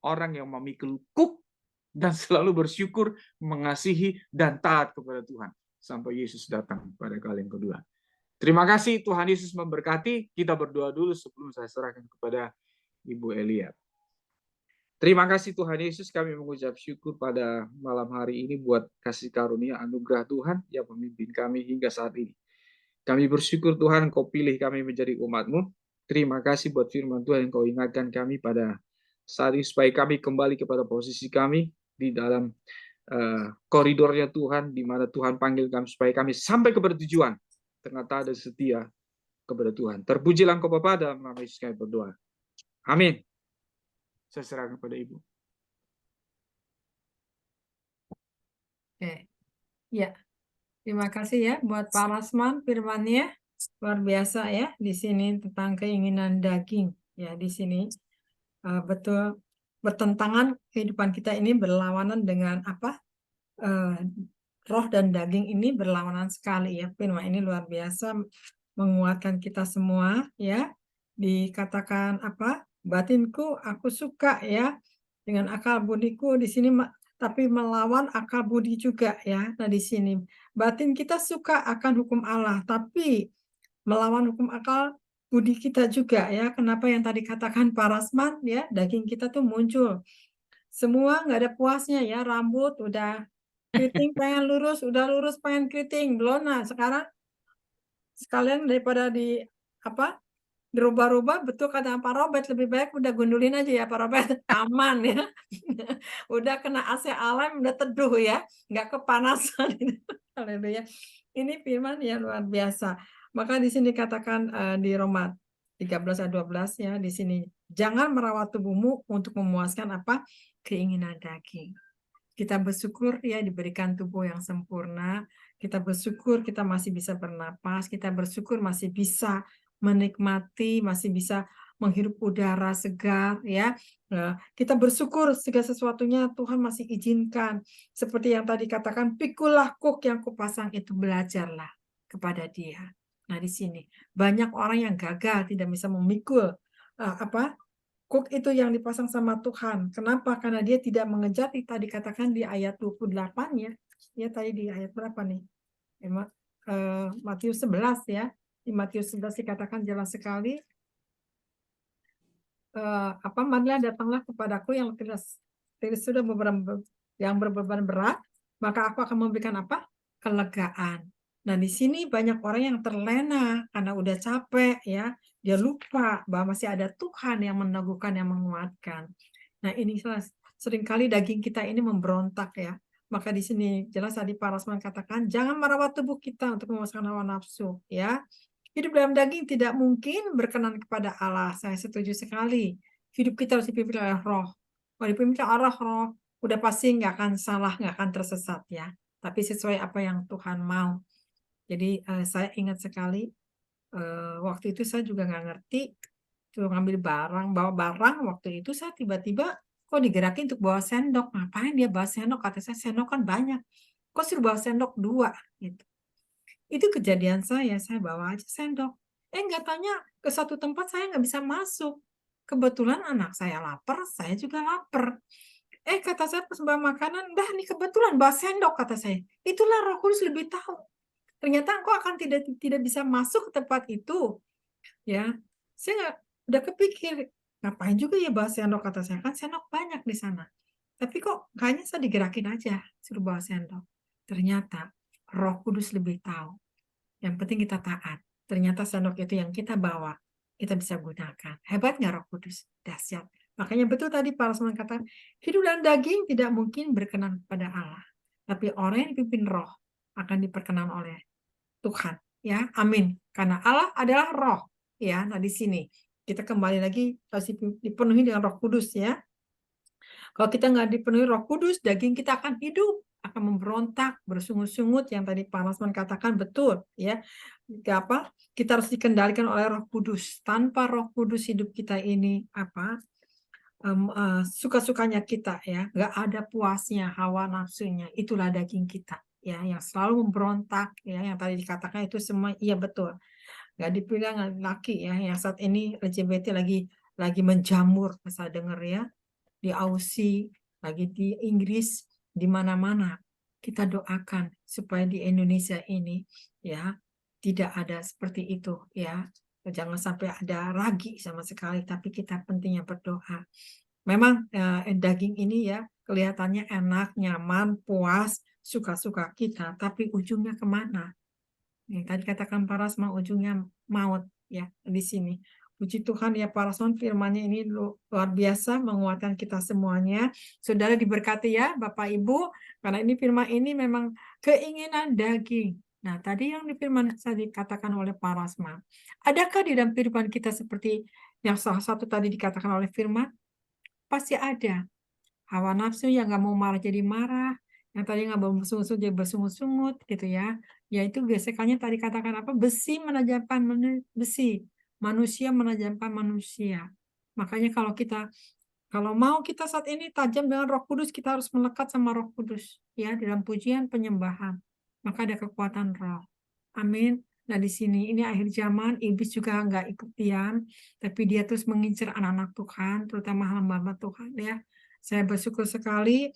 S3: Orang yang memikul kuk dan selalu bersyukur, mengasihi, dan taat kepada Tuhan. Sampai Yesus datang pada kali yang kedua. Terima kasih, Tuhan Yesus memberkati. Kita berdoa dulu sebelum saya serahkan kepada Ibu Elia. Terima kasih Tuhan Yesus, kami mengucap syukur pada malam hari ini buat kasih karunia anugerah Tuhan yang memimpin kami hingga saat ini. Kami bersyukur Tuhan Kau pilih kami menjadi umat-Mu. Terima kasih buat firman Tuhan yang Kau ingatkan kami pada saat ini supaya kami kembali kepada posisi kami di dalam koridornya Tuhan, di mana Tuhan panggil kami supaya kami sampai kepada tujuan. Ternyata ada setia kepada Tuhan. Terpujilah Engkau Bapa, dalam nama Yesus kami berdoa. Amin. Saya serahkan kepada Ibu.
S2: Oke. Ya, terima kasih ya buat Pak Rasman firmannya. Luar biasa ya di sini tentang keinginan daging. Ya, di sini betul bertentangan kehidupan kita ini berlawanan dengan apa? Roh dan daging ini berlawanan sekali ya. Firman ini luar biasa menguatkan kita semua ya. Dikatakan apa? Batinku aku suka ya dengan akal budiku di sini tapi melawan akal budi juga ya. Nah di sini batin kita suka akan hukum Allah tapi melawan hukum akal budi kita juga ya. Kenapa yang tadi katakan Pak Rasman ya, daging kita tuh muncul. Semua nggak ada puasnya ya, rambut udah keriting pengen lurus, udah lurus pengen keriting, belum. Nah sekarang sekalian daripada di apa dirubah-rubah, betul kata Pak Robert, lebih baik udah gundulin aja ya Pak Robert, aman ya. Udah kena AC alam, udah teduh ya, nggak kepanasan. Haleluya. Ini firman yang luar biasa. Maka di sini katakan di Roma 13 ayat 12 ya, di sini jangan merawat tubuhmu untuk memuaskan apa? Keinginan daging. Kita bersyukur ya diberikan tubuh yang sempurna. Kita bersyukur kita masih bisa bernapas. Kita bersyukur masih bisa menikmati, masih bisa menghirup udara segar ya. Kita bersyukur segala sesuatunya Tuhan masih izinkan. Seperti yang tadi katakan, pikulah kuk yang kupasang itu, belajarlah kepada Dia. Nah di sini banyak orang yang gagal tidak bisa memikul kuk itu yang dipasang sama Tuhan. Kenapa? Karena dia tidak mengejar, tadi katakan di ayat 28 ya. Ya tadi di ayat berapa nih? Matius 11 ya. Di Matius 11 dikatakan jelas sekali. Marilah datanglah kepadaku yang sudah yang berbeban berat, maka aku akan memberikan apa? Kelegaan. Nah, di sini banyak orang yang terlena karena udah capek ya. Dia lupa bahwa masih ada Tuhan yang meneguhkan, yang menguatkan. Nah, ini seringkali daging kita ini memberontak ya. Maka di sini jelas tadi Pak Rasman katakan, jangan merawat tubuh kita untuk memuaskan hawa nafsu ya. Hidup dalam daging tidak mungkin berkenan kepada Allah. Saya setuju sekali. Hidup kita harus dipimpin oleh roh. Kalau dipimpin oleh roh, udah pasti nggak akan salah, nggak akan tersesat ya. Tapi sesuai apa yang Tuhan mau. Jadi saya ingat sekali, waktu itu saya juga nggak ngerti, suruh ngambil barang, bawa barang, waktu itu saya tiba-tiba kok digerakin untuk bawa sendok. Ngapain dia bawa sendok? Kata saya, sendok kan banyak. Kok suruh bawa sendok 2? Gitu. Itu kejadian saya bawa aja sendok. Nggak tanya ke satu tempat saya nggak bisa masuk. Kebetulan anak saya lapar, saya juga lapar. Kata saya pas bawa makanan, dah nih kebetulan bawa sendok kata saya. Itulah Roh Kudus lebih tahu. Ternyata engkau akan tidak bisa masuk ke tempat itu. Ya, saya udah kepikir, ngapain juga ya bawa sendok kata saya, kan sendok banyak di sana. Tapi kok kayaknya saya digerakin aja suruh bawa sendok. Ternyata Roh Kudus lebih tahu. Yang penting kita taat. Ternyata sendok itu yang kita bawa, kita bisa gunakan. Hebat nggak Roh Kudus? Dahsyat. Makanya betul tadi Pak Rasman kata, hidup dalam daging tidak mungkin berkenan kepada Allah. Tapi orang yang dipimpin roh akan diperkenan oleh Tuhan. Ya, amin. Karena Allah adalah roh. Ya, nah di sini kita kembali lagi harus dipenuhi dengan Roh Kudus ya. Kalau kita nggak dipenuhi Roh Kudus, daging kita akan hidup, akan memberontak, bersungut-sungut yang tadi Pak Rasman katakan betul ya. Kita harus dikendalikan oleh Roh Kudus. Tanpa Roh Kudus hidup kita ini suka-sukanya kita ya, nggak ada puasnya, hawa nafsunya, itulah daging kita ya, yang selalu memberontak ya, yang tadi dikatakan itu semua iya betul, nggak dibilang laki ya, yang saat ini LGBT lagi menjamur, saya dengar ya, di Aussie, lagi di Inggris, di mana-mana. Kita doakan supaya di Indonesia ini ya tidak ada seperti itu ya. Jangan sampai ada ragi sama sekali, tapi kita pentingnya berdoa. Memang daging ini ya kelihatannya enak, nyaman, puas, suka-suka kita, tapi ujungnya kemana? Yang tadi katakan Pak Rasma, ujungnya maut ya di sini. Puji Tuhan ya Pak Rasman, firman-Nya ini luar biasa menguatkan kita semuanya. Saudara diberkati ya Bapak Ibu, karena ini firman ini memang keinginan daging. Nah, tadi yang di firman tadi dikatakan oleh Pak Rasma. Adakah di dalam firman kita seperti yang salah satu tadi dikatakan oleh firman? Pasti ada. Hawa nafsu yang nggak mau marah jadi marah, yang tadi nggak mau bersungut-sungut jadi bersungut-sungut gitu ya. Yaitu biasanya tadi katakan apa? Besi menajamkan besi, manusia menajamkan manusia. Makanya kalau mau kita saat ini tajam dengan Roh Kudus, kita harus melekat sama Roh Kudus ya dalam pujian penyembahan. Maka ada kekuatan Roh. Amin. Nah di sini ini akhir zaman, iblis juga nggak ikut diam, tapi dia terus mengincar anak-anak Tuhan, terutama hamba-hamba Tuhan ya. Saya bersyukur sekali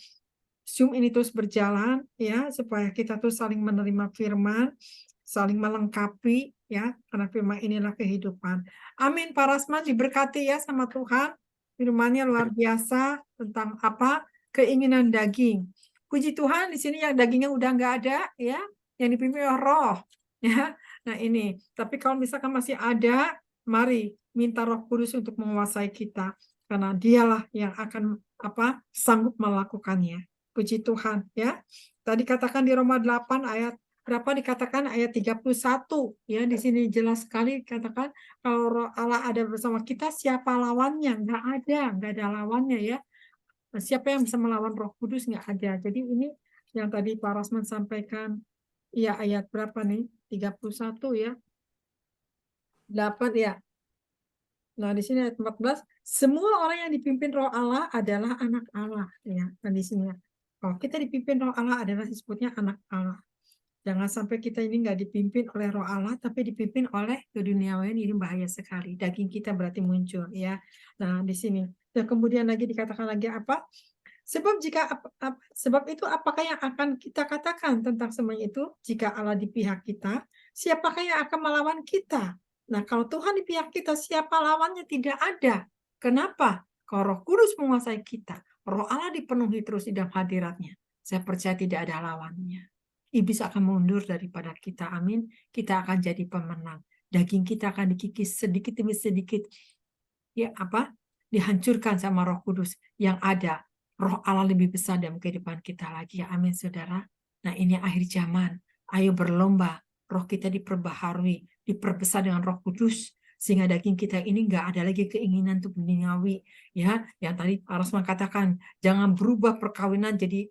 S2: Zoom ini terus berjalan ya, supaya kita tuh saling menerima firman, saling melengkapi ya, karena firman inilah kehidupan. Amin. Pak Rasman diberkati ya sama Tuhan. Firman-Nya luar biasa tentang apa? Keinginan daging. Puji Tuhan di sini yang dagingnya udah nggak ada ya, yang dipimpin oleh Roh ya. Nah ini, tapi kalau misalkan masih ada, mari minta Roh Kudus untuk menguasai kita, karena dialah yang akan sanggup melakukannya. Puji Tuhan ya. Tadi katakan di Roma 8 ayat berapa dikatakan ayat 31 ya, di sini jelas sekali dikatakan kalau Roh Allah ada bersama kita, siapa lawannya? Nggak ada lawannya ya. Nah, siapa yang bisa melawan Roh Kudus? Nggak ada. Jadi ini yang tadi Pak Rasman sampaikan ya, ayat berapa nih? 31 ya. 8 ya. Nah, di sini ayat 14, semua orang yang dipimpin Roh Allah adalah anak Allah ya. Dan di sini kalau kita dipimpin Roh Allah adalah disebutnya anak Allah. Jangan sampai kita ini nggak dipimpin oleh Roh Allah, tapi dipimpin oleh keduniawian, ini bahaya sekali. Daging kita berarti muncul ya. Nah, di sini. Dan kemudian lagi dikatakan lagi apa? Sebab itu apakah yang akan kita katakan tentang semuanya itu? Jika Allah di pihak kita, siapakah yang akan melawan kita? Nah, kalau Tuhan di pihak kita, siapa lawannya? Tidak ada. Kenapa? Kalau Roh Kudus menguasai kita, Roh Allah dipenuhi terus di dalam hadiratnya. Saya percaya tidak ada lawannya. Iblis akan mundur daripada kita. Amin. Kita akan jadi pemenang. Daging kita akan dikikis sedikit demi sedikit. Ya, dihancurkan sama Roh Kudus yang ada. Roh Allah lebih besar dalam kehidupan kita lagi. Ya, amin, saudara. Nah, ini akhir zaman. Ayo berlomba. Roh kita diperbaharui, diperbesar dengan Roh Kudus, sehingga daging kita ini nggak ada lagi keinginan untuk duniawi. Ya, yang tadi Pak Rasman katakan, jangan berubah perkawinan jadi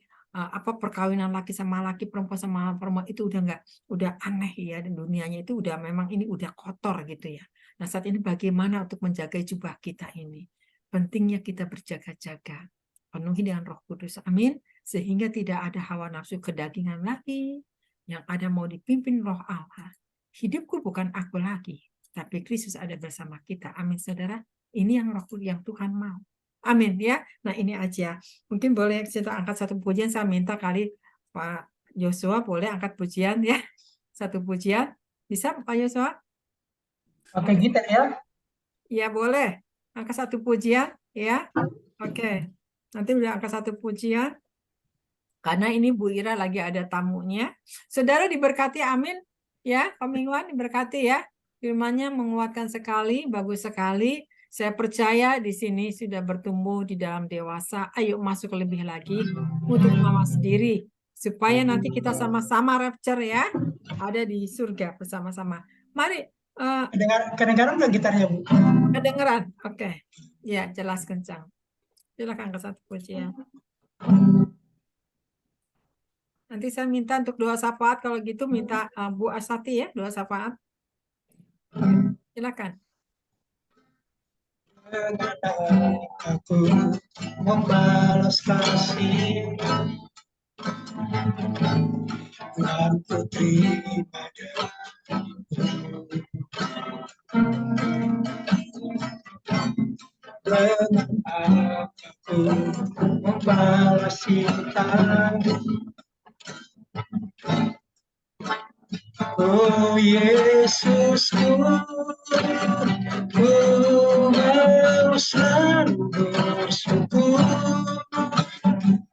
S2: perkawinan laki sama laki, perempuan sama perempuan, itu udah aneh ya, dan dunianya itu udah memang ini udah kotor gitu ya. Nah, saat ini bagaimana untuk menjaga jubah kita ini? Pentingnya kita berjaga-jaga, penuhi dengan Roh Kudus, amin, sehingga tidak ada hawa nafsu kedagingan lagi, yang ada mau dipimpin Roh Allah. Hidupku bukan aku lagi, tapi Kristus ada bersama kita, amin saudara. Ini yang Roh yang Tuhan mau. Amin ya. Nah ini aja. Mungkin boleh kita angkat satu pujian. Saya minta kali Pak Yosua boleh angkat pujian ya. Satu pujian. Bisa Pak Yosua?
S4: Oke, gitar ya.
S2: Ya boleh. Angkat satu pujian ya. Oke. Nanti udah angkat satu pujian. Karena ini Bu Ira lagi ada tamunya. Saudara diberkati, amin. Ya, Komingwan diberkati ya. Firman-Nya menguatkan sekali, bagus sekali. Saya percaya di sini sudah bertumbuh di dalam dewasa. Ayo masuk lebih lagi untuk mawas diri. Supaya nanti kita sama-sama rapture ya. Ada di surga bersama-sama. Mari.
S4: Kedengaran nggak gitarnya, Bu?
S2: Kedengeran? Oke. Ya, jelas kencang. Silakan ke satu pujian. Nanti saya minta untuk doa syafaat, kalau gitu minta Bu Asati ya, doa syafaat. Silakan.
S4: Dengan aku membalas kasih Tuhan putri dengan aku membalas cinta. Oh Yesusku, ku mau selalu bersyukur,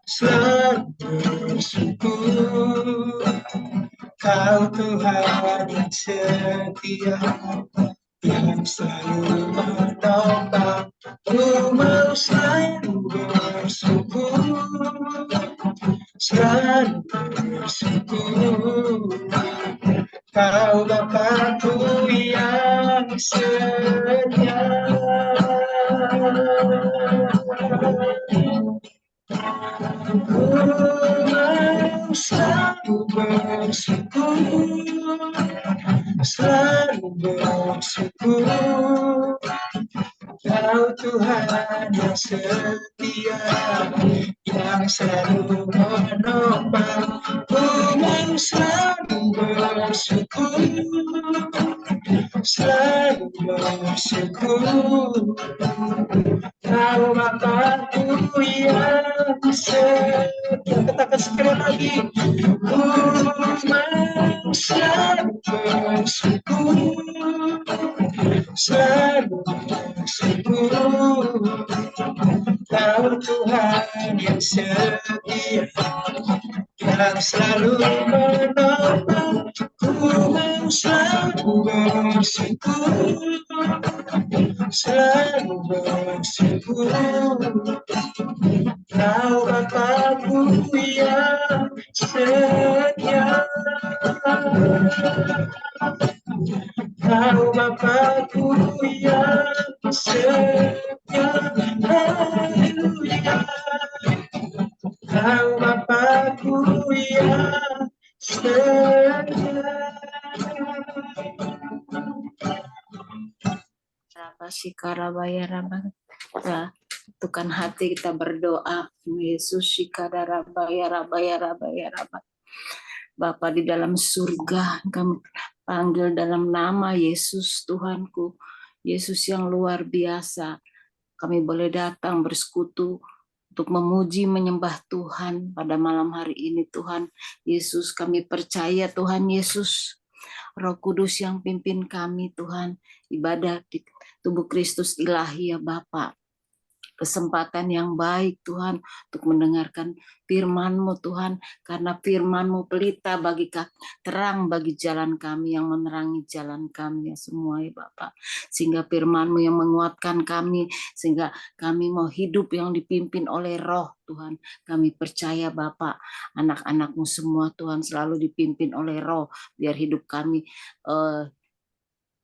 S4: selalu bersyukur. Kau Tuhan yang setia, yang selalu menopang. Ku mau selalu bersyukur, selalu bersyukur. Kau Bapakku yang setia. Ku mau selalu bersyukur, selalu bersyukur. Kau Tuhan yang setia, yang selalu menopang. Ku mau selalu bersyukur, selalu bersyukur. Kau Bapakku yang setia. Katakan sekali lagi. Ku mau selalu bersyukur, selalu bersyukur. Kau Tuhan yang setia, yang selalu menopang. Ku mau selalu bersyukur, selalu bersyukur. Kau Bapakku yang setia, Kau Bapakku yang setia. Haleluya. Kau Bapakku yang setia.
S5: Raba Shikarabaya Raba. Satukan hati kita berdoa. Yesus Shikarabaya Rabaya Rabaya Raba. Bapa di dalam surga, kami panggil dalam nama Yesus Tuhanku. Yesus yang luar biasa. Kami boleh datang bersekutu untuk memuji menyembah Tuhan pada malam hari ini. Tuhan Yesus, kami percaya Tuhan Yesus, Roh Kudus yang pimpin kami Tuhan, ibadah di tubuh Kristus ilahi ya Bapa. Kesempatan yang baik Tuhan untuk mendengarkan firman-Mu Tuhan, karena firman-Mu pelita bagi terang bagi jalan kami, yang menerangi jalan kami ya semua ya Bapak. Sehingga firman-Mu yang menguatkan kami, sehingga kami mau hidup yang dipimpin oleh Roh Tuhan. Kami percaya Bapak, anak-anak-Mu semua Tuhan selalu dipimpin oleh Roh, biar hidup kami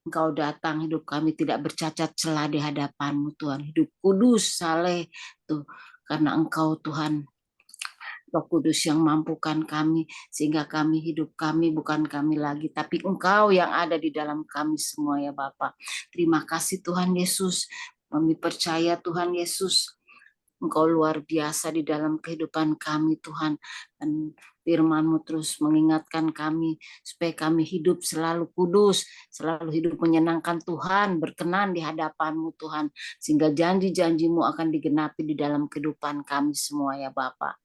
S5: Engkau datang, hidup kami tidak bercacat celah di hadapan-Mu Tuhan. Hidup kudus, saleh tuh, karena Engkau Tuhan, Roh Kudus yang mampukan kami, sehingga kami hidup kami bukan kami lagi, tapi Engkau yang ada di dalam kami semua ya Bapa. Terima kasih Tuhan Yesus. Kami percaya Tuhan Yesus, Engkau luar biasa di dalam kehidupan kami Tuhan. Dan firman-Mu terus mengingatkan kami supaya kami hidup selalu kudus, selalu hidup menyenangkan Tuhan, berkenan di hadapan-Mu Tuhan, sehingga janji-janji-Mu akan digenapi di dalam kehidupan kami semua ya Bapa.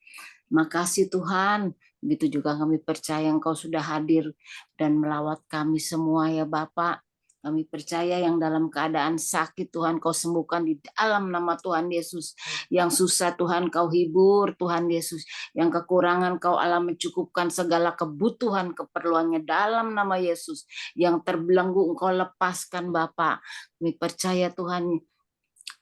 S5: Makasih Tuhan, begitu juga kami percaya Engkau sudah hadir dan melawat kami semua ya Bapa. Kami percaya yang dalam keadaan sakit Tuhan Kau sembuhkan di dalam nama Tuhan Yesus. Yang susah Tuhan Kau hibur Tuhan Yesus. Yang kekurangan Kau Allah mencukupkan segala kebutuhan keperluannya dalam nama Yesus. Yang terbelenggu Engkau lepaskan Bapa. Kami percaya Tuhan,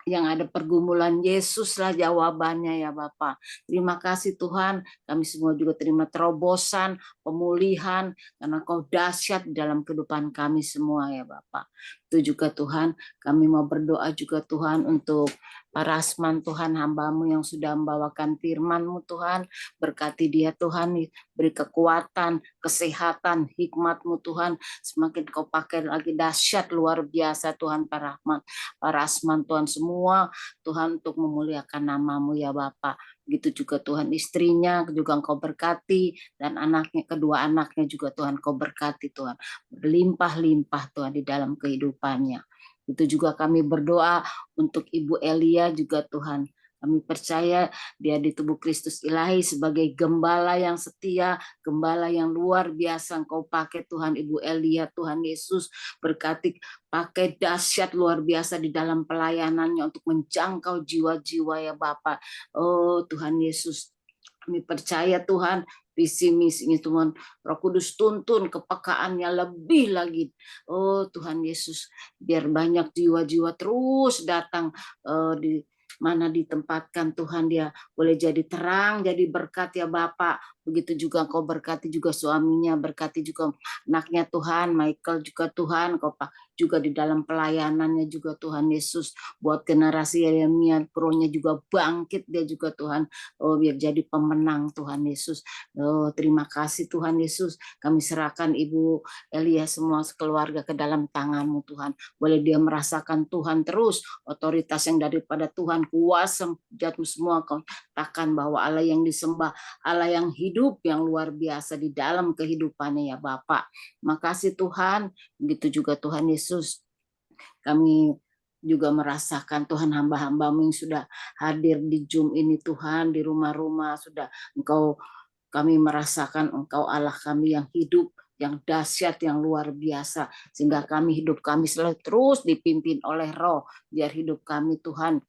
S5: yang ada pergumulan, Yesuslah jawabannya ya Bapa. Terima kasih Tuhan, kami semua juga terima terobosan, pemulihan, karena Kau dahsyat dalam kehidupan kami semua ya Bapa. Itu juga Tuhan, kami mau berdoa juga Tuhan untuk Pak Rasman Tuhan, hamba-Mu yang sudah membawakan firman-Mu Tuhan, berkati dia Tuhan, beri kekuatan, kesehatan, hikmat-Mu Tuhan, semakin Kau pakai lagi dahsyat luar biasa Tuhan Pak Rasman Tuhan, semua Tuhan untuk memuliakan nama-Mu ya Bapak. Begitu juga Tuhan istrinya juga Engkau berkati, dan anaknya, kedua anaknya juga Tuhan Kau berkati Tuhan, berlimpah-limpah Tuhan di dalam kehidupannya. Itu juga kami berdoa untuk Ibu Elia juga Tuhan. Kami percaya dia di tubuh Kristus Ilahi sebagai gembala yang setia, gembala yang luar biasa Engkau pakai Tuhan. Ibu Elia, Tuhan Yesus berkati, pakai dahsyat luar biasa di dalam pelayanannya untuk menjangkau jiwa-jiwa ya Bapak. Oh Tuhan Yesus, kami percaya Tuhan, visi misinya Tuhan, Roh Kudus tuntun kepekaannya lebih lagi. Oh Tuhan Yesus, biar banyak jiwa-jiwa terus datang di mana ditempatkan Tuhan, dia boleh jadi terang, jadi berkat ya Bapak. Begitu juga Engkau berkati juga suaminya, berkati juga anaknya Tuhan, Michael juga Tuhan, Engkau juga di dalam pelayanannya juga Tuhan Yesus, buat generasi Yeremia Pro-nya juga bangkit dia juga Tuhan, oh biar jadi pemenang Tuhan Yesus. Oh terima kasih Tuhan Yesus, kami serahkan Ibu Elia semua keluarga ke dalam tangan-Mu Tuhan, boleh dia merasakan Tuhan terus, otoritas yang daripada Tuhan, kuasa jatuh semua katakan bahwa Allah yang disembah, Allah yang hidup, yang luar biasa di dalam kehidupannya ya Bapak. Makasih Tuhan, begitu juga Tuhan Yesus, kami juga merasakan Tuhan hamba-hamba-Mu yang sudah hadir di Zoom ini Tuhan, di rumah-rumah sudah kami merasakan Engkau Allah kami yang hidup, yang dahsyat, yang luar biasa, sehingga hidup kami selalu terus dipimpin oleh Roh, biar hidup kami Tuhan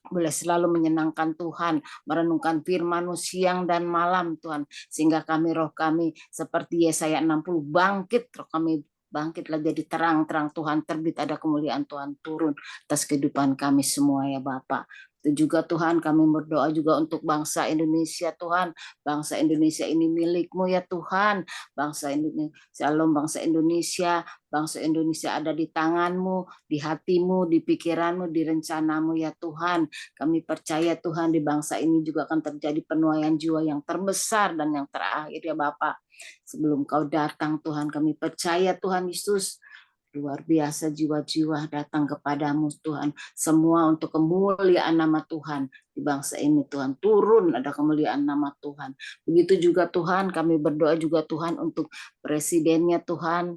S5: boleh selalu menyenangkan Tuhan, merenungkan firman-Mu siang dan malam Tuhan, sehingga roh kami seperti Yesaya 60 bangkit, roh kami bangkitlah jadi terang-terang Tuhan, terbit ada kemuliaan Tuhan turun atas kehidupan kami semua ya Bapak. Itu juga Tuhan, kami berdoa juga untuk bangsa Indonesia Tuhan. Bangsa Indonesia ini milik-Mu ya Tuhan. Bangsa Indonesia, Shalom bangsa Indonesia. Bangsa Indonesia ada di tangan-Mu, di hati-Mu, di pikiran-Mu, di rencana-Mu ya Tuhan. Kami percaya Tuhan di bangsa ini juga akan terjadi penuaian jiwa yang terbesar dan yang terakhir ya Bapak. Sebelum Kau datang Tuhan, kami percaya Tuhan Yesus, luar biasa jiwa-jiwa datang kepadamu Tuhan, semua untuk kemuliaan nama Tuhan di bangsa ini Tuhan, turun ada kemuliaan nama Tuhan. Begitu juga Tuhan, kami berdoa juga Tuhan untuk presidennya Tuhan,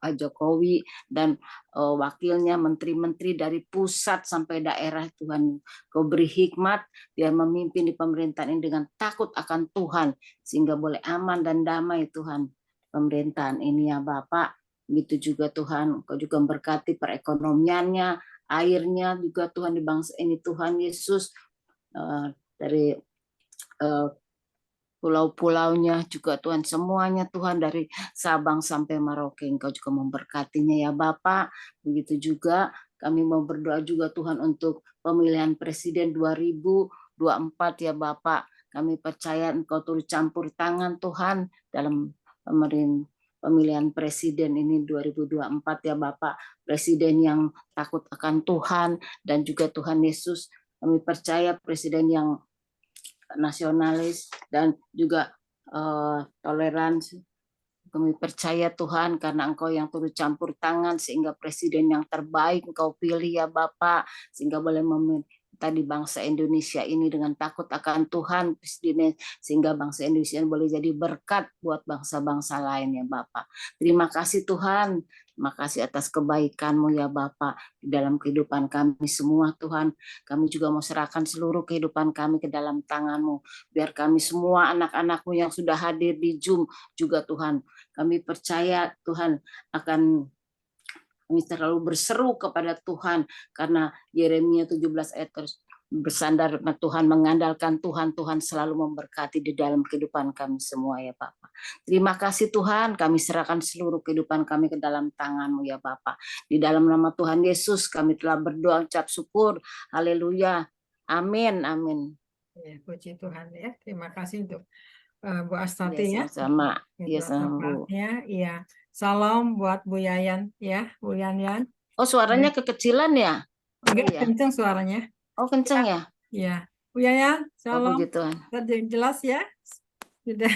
S5: Pak Jokowi, dan wakilnya, menteri-menteri dari pusat sampai daerah Tuhan. Kau beri hikmat biar memimpin di pemerintahan ini dengan takut akan Tuhan, sehingga boleh aman dan damai Tuhan pemerintahan ini ya Bapak. Begitu juga Tuhan, Kau juga memberkati perekonomiannya, airnya juga Tuhan di bangsa ini Tuhan Yesus, dari pulau-pulaunya juga Tuhan, semuanya Tuhan dari Sabang sampai Merauke Engkau juga memberkatinya ya Bapak. Begitu juga kami mau berdoa juga Tuhan untuk pemilihan presiden 2024 ya Bapak. Kami percaya Engkau turut campur tangan Tuhan dalam pemilihan presiden ini 2024 ya Bapak. Presiden yang takut akan Tuhan, dan juga Tuhan Yesus, kami percaya presiden yang nasionalis dan juga toleransi. Kami percaya Tuhan karena Engkau yang turut campur tangan sehingga presiden yang terbaik Engkau pilih ya Bapak, sehingga boleh di bangsa Indonesia ini dengan takut akan Tuhan, sehingga bangsa Indonesia boleh jadi berkat buat bangsa-bangsa lain ya Bapak. Terima kasih Tuhan, terima kasih atas kebaikan-Mu ya Bapak di dalam kehidupan kami semua Tuhan. Kami juga mau serahkan seluruh kehidupan kami ke dalam tangan-Mu, biar kami semua anak-anak-Mu yang sudah hadir di Zoom juga Tuhan, kami percaya Tuhan akan kami selalu berseru kepada Tuhan, karena Yeremia 17 ayat terus bersandar Tuhan, mengandalkan Tuhan, Tuhan selalu memberkati di dalam kehidupan kami semua ya Bapak. Terima kasih Tuhan, kami serahkan seluruh kehidupan kami ke dalam tangan-Mu ya Bapak. Di dalam nama Tuhan Yesus kami telah berdoa ucap syukur. Haleluya. Amin. Amin.
S2: Ya, puji Tuhan ya. Terima kasih untuk Bu Astati ya.
S5: Sama. Iya sama Bu.
S2: Iya. Salam buat Bu Yayan ya, Bu Yan.
S5: Oh suaranya kekecilan ya?
S2: Enggak
S5: Iya.
S2: kenceng suaranya.
S5: Oh, kenceng ya?
S2: Ya, Bu Yayan,
S5: Oh,
S2: shalom.
S5: puji Tuhan.
S2: Tadi jelas ya. Sudah.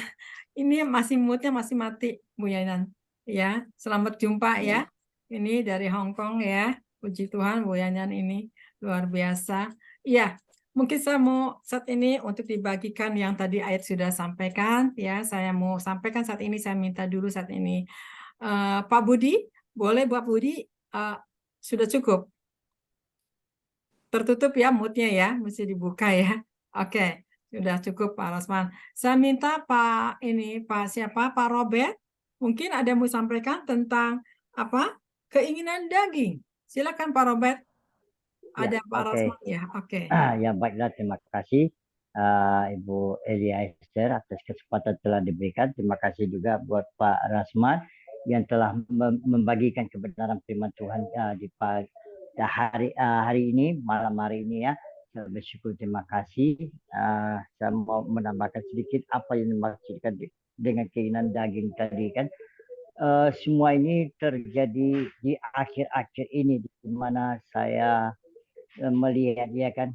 S2: Ini masih moodnya masih mati, Bu Yayan. Ya, selamat jumpa ya. Ini dari Hong Kong ya. Puji Tuhan, Bu Yayan ini luar biasa. Iya, mungkin saya mau saat ini untuk dibagikan yang tadi ayat sudah sampaikan. Ya, saya mau sampaikan saat ini. Saya minta dulu saat ini. Pak Budi, boleh Pak Budi? Sudah cukup. Tertutup ya moodnya ya, mesti dibuka ya. Oke, sudah cukup Pak Rosman. Saya minta Pak siapa? Pak Robert, mungkin ada yang mau sampaikan tentang apa? Keinginan daging. Silakan Pak Robert. Ada Pak Rosman ya. Oke.
S6: Ya baiklah, terima kasih Ibu Elia Esther atas kesempatan telah diberikan. Terima kasih juga buat Pak Rasman yang telah membagikan kebenaran firman Tuhan di hari ini, malam hari ini ya. Saya bersyukur, terima kasih. Saya mau menambahkan sedikit apa yang dimaksudkan dengan keinginan daging tadi kan. Semua ini terjadi di akhir-akhir ini, di mana saya melihat ya kan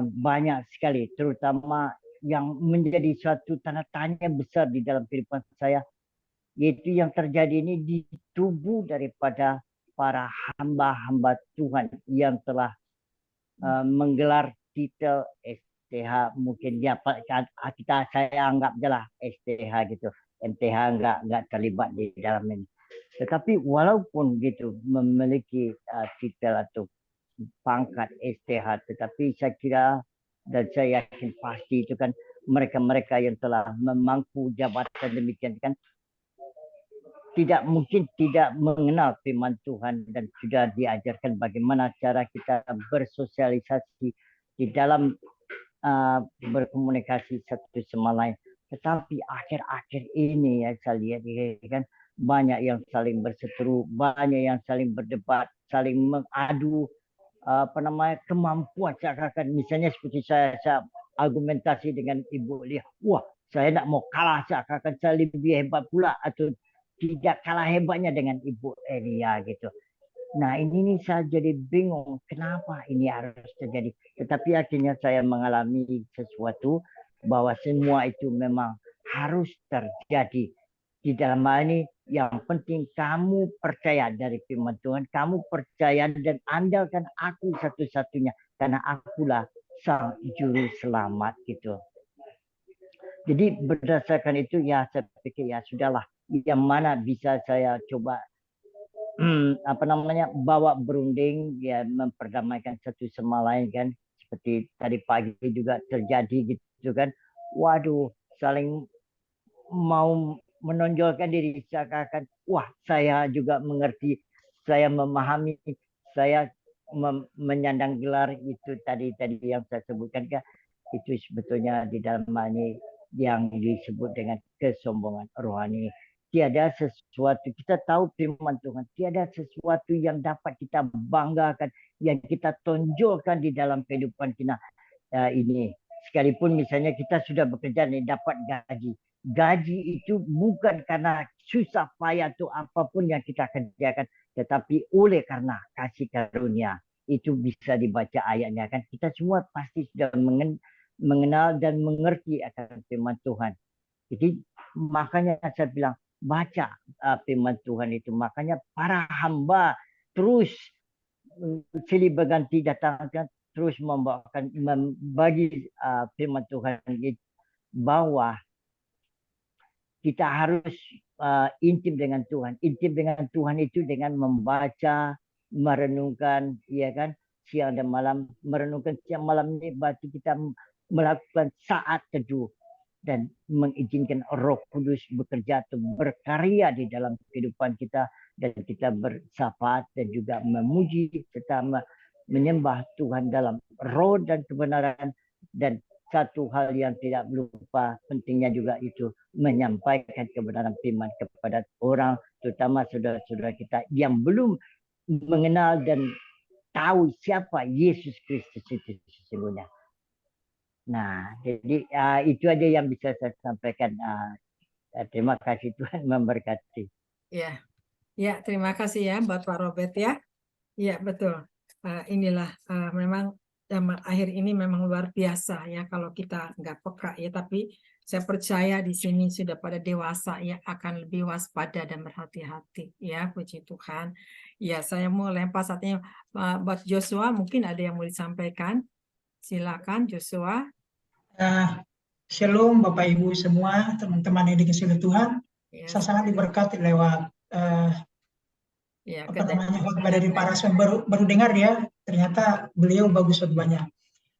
S6: banyak sekali, terutama yang menjadi suatu tanda tanya besar di dalam kehidupan saya, yaitu yang terjadi ini di tubuh daripada para hamba-hamba Tuhan yang telah menggelar titel STH. Mungkin dia saya anggap jelas STH gitu, MTH enggak terlibat di dalam ini. Tetapi walaupun gitu memiliki titel atau pangkat STH, tetapi saya kira dan saya yakin pasti itu kan mereka-mereka yang telah memangku jabatan demikian kan tidak mungkin tidak mengenal firman Tuhan dan sudah diajarkan bagaimana cara kita bersosialisasi di dalam berkomunikasi satu sama lain. Tetapi akhir-akhir ini ya saya lihat kan banyak yang saling berseteru, banyak yang saling berdebat, saling mengadu kemampuan seakan-akan. Misalnya seperti saya argumentasi dengan Ibu Lia, wah saya nak mau kalah seakan-akan saya lebih hebat pula atau tidak kalah hebatnya dengan Ibu Elia gitu. Nah ini nih saya jadi bingung kenapa ini harus terjadi. Tetapi akhirnya saya mengalami sesuatu bahwa semua itu memang harus terjadi. Di dalam hal ini yang penting kamu percaya dari firman Tuhan, kamu percaya dan andalkan aku satu-satunya karena akulah sang juru selamat gitu. Jadi berdasarkan itu ya saya pikir ya sudahlah, yang mana bisa saya coba bawa berunding ya, memperdamaikan satu sama lain kan, seperti tadi pagi juga terjadi gitu kan. Waduh, saling mau menonjolkan diri seakan-akan wah saya juga mengerti, saya memahami, saya menyandang gelar itu tadi yang saya sebutkan kan, itu sebetulnya di dalam ini yang disebut dengan kesombongan rohani. Tiada sesuatu, kita tahu firman Tuhan, tiada sesuatu yang dapat kita banggakan, yang kita tonjolkan di dalam kehidupan kita ini. Sekalipun misalnya kita sudah bekerja nih dapat gaji. Gaji itu bukan karena susah payah atau apapun yang kita kerjakan, tetapi oleh karena kasih karunia. Itu bisa dibaca ayatnya kan. Kita semua pasti sudah mengenal dan mengerti akan firman Tuhan. Jadi makanya saya bilang baca firman Tuhan itu. Makanya para hamba terus silih berganti datangkan, terus membagi firman Tuhan bahwa kita harus intim dengan Tuhan. Intim dengan Tuhan itu dengan membaca, merenungkan, ya kan, siang dan malam. Merenungkan siang malam ini berarti kita melakukan saat teduh dan mengizinkan Roh Kudus bekerja atau berkarya di dalam kehidupan kita, dan kita bersyafaat dan juga memuji serta menyembah Tuhan dalam roh dan kebenaran. Dan satu hal yang tidak lupa pentingnya juga itu menyampaikan kebenaran firman kepada orang, terutama saudara-saudara kita yang belum mengenal dan tahu siapa Yesus Kristus itu sesungguhnya. Nah, jadi itu aja yang bisa saya sampaikan. Terima kasih, Tuhan memberkati.
S2: Ya, terima kasih ya buat Pak Robert ya. Iya betul. inilah memang zaman akhir ini memang luar biasa ya kalau kita nggak peka ya, tapi saya percaya di sini sudah pada dewasa ya akan lebih waspada dan berhati-hati ya, puji Tuhan. Ya, saya mau lempar saatnya buat Joshua, mungkin ada yang mau disampaikan. Silakan Joshua.
S4: Shalom Bapak Ibu semua, teman-teman yang dikasihi oleh Tuhan.
S2: Ya,
S4: Saya sangat diberkati lewat
S2: ya,
S4: khotbah dari Pak Rasman. Baru dengar ya, ternyata beliau bagus banyak.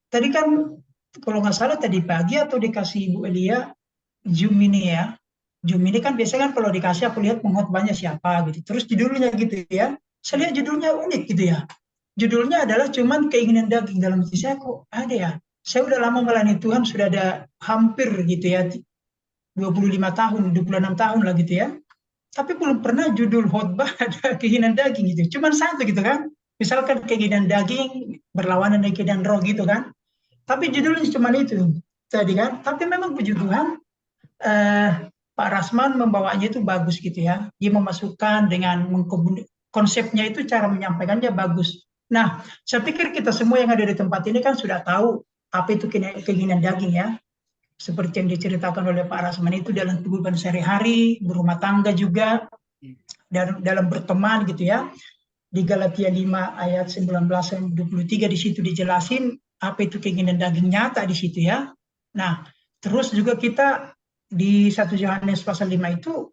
S4: Tadi kan kalau nggak salah tadi pagi atau dikasih Ibu Elia Zoom ini ya. Zoom ini kan biasanya kan kalau dikasih aku lihat pengkhotbahnya siapa gitu. Terus judulnya gitu ya. Saya lihat judulnya unik gitu ya. Judulnya adalah cuman keinginan daging. Dalam hati saya kok ada ya. Saya udah lama melayani Tuhan, sudah ada hampir gitu ya 25 tahun, 26 tahun lah gitu ya. Tapi belum pernah judul khotbah ada keinginan daging gitu. Cuman satu gitu kan. Misalkan keinginan daging berlawanan dengan keinginan roh gitu kan. Tapi judulnya cuma itu tadi kan. Tapi memang puji Tuhan Pak Rasman membawanya itu bagus gitu ya. Dia memasukkan dengan konsepnya itu, cara menyampaikannya bagus. Nah, saya pikir kita semua yang ada di tempat ini kan sudah tahu apa itu keinginan daging ya. Seperti yang diceritakan oleh Pak Rasman itu dalam kehidupan sehari-hari, berumah tangga juga, dan dalam berteman gitu ya. Di Galatia 5 ayat 19-23 di situ dijelasin apa itu keinginan daging nyata di situ ya. Nah, terus juga kita di 1 Yohanes pasal 5 itu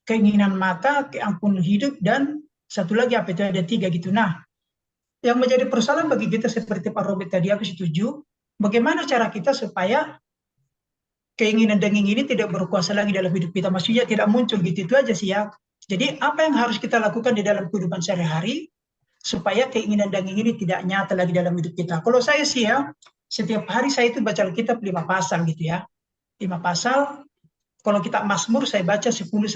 S4: keinginan mata, keampunan hidup, dan satu lagi apa itu ada 3 gitu. Nah, yang menjadi persoalan bagi kita seperti Pak Robert tadi, aku setuju, bagaimana cara kita supaya keinginan daging ini tidak berkuasa lagi dalam hidup kita, maksudnya tidak muncul gitu, itu aja sih ya. Jadi apa yang harus kita lakukan di dalam kehidupan sehari-hari supaya keinginan daging ini tidak nyata lagi dalam hidup kita. Kalau saya sih ya, setiap hari saya itu baca Alkitab 5 pasal gitu ya. 5 pasal, kalau kita Mazmur saya baca 10-15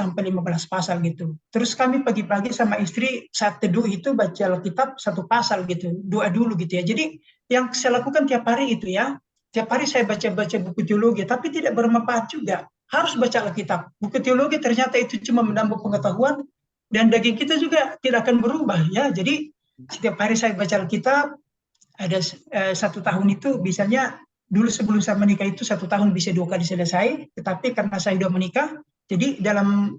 S4: pasal gitu. Terus kami pagi-pagi sama istri saat teduh itu baca Alkitab 1 pasal gitu, doa dulu gitu ya. Jadi yang saya lakukan tiap hari itu ya, tiap hari saya baca-baca buku teologi, tapi tidak bermanfaat juga. Harus baca Alkitab. Buku teologi ternyata itu cuma menambah pengetahuan, dan daging kita juga tidak akan berubah ya. Jadi setiap hari saya baca Alkitab, ada 1 tahun itu misalnya dulu sebelum saya menikah itu 1 tahun bisa 2 kali selesai, tetapi karena saya sudah menikah, jadi dalam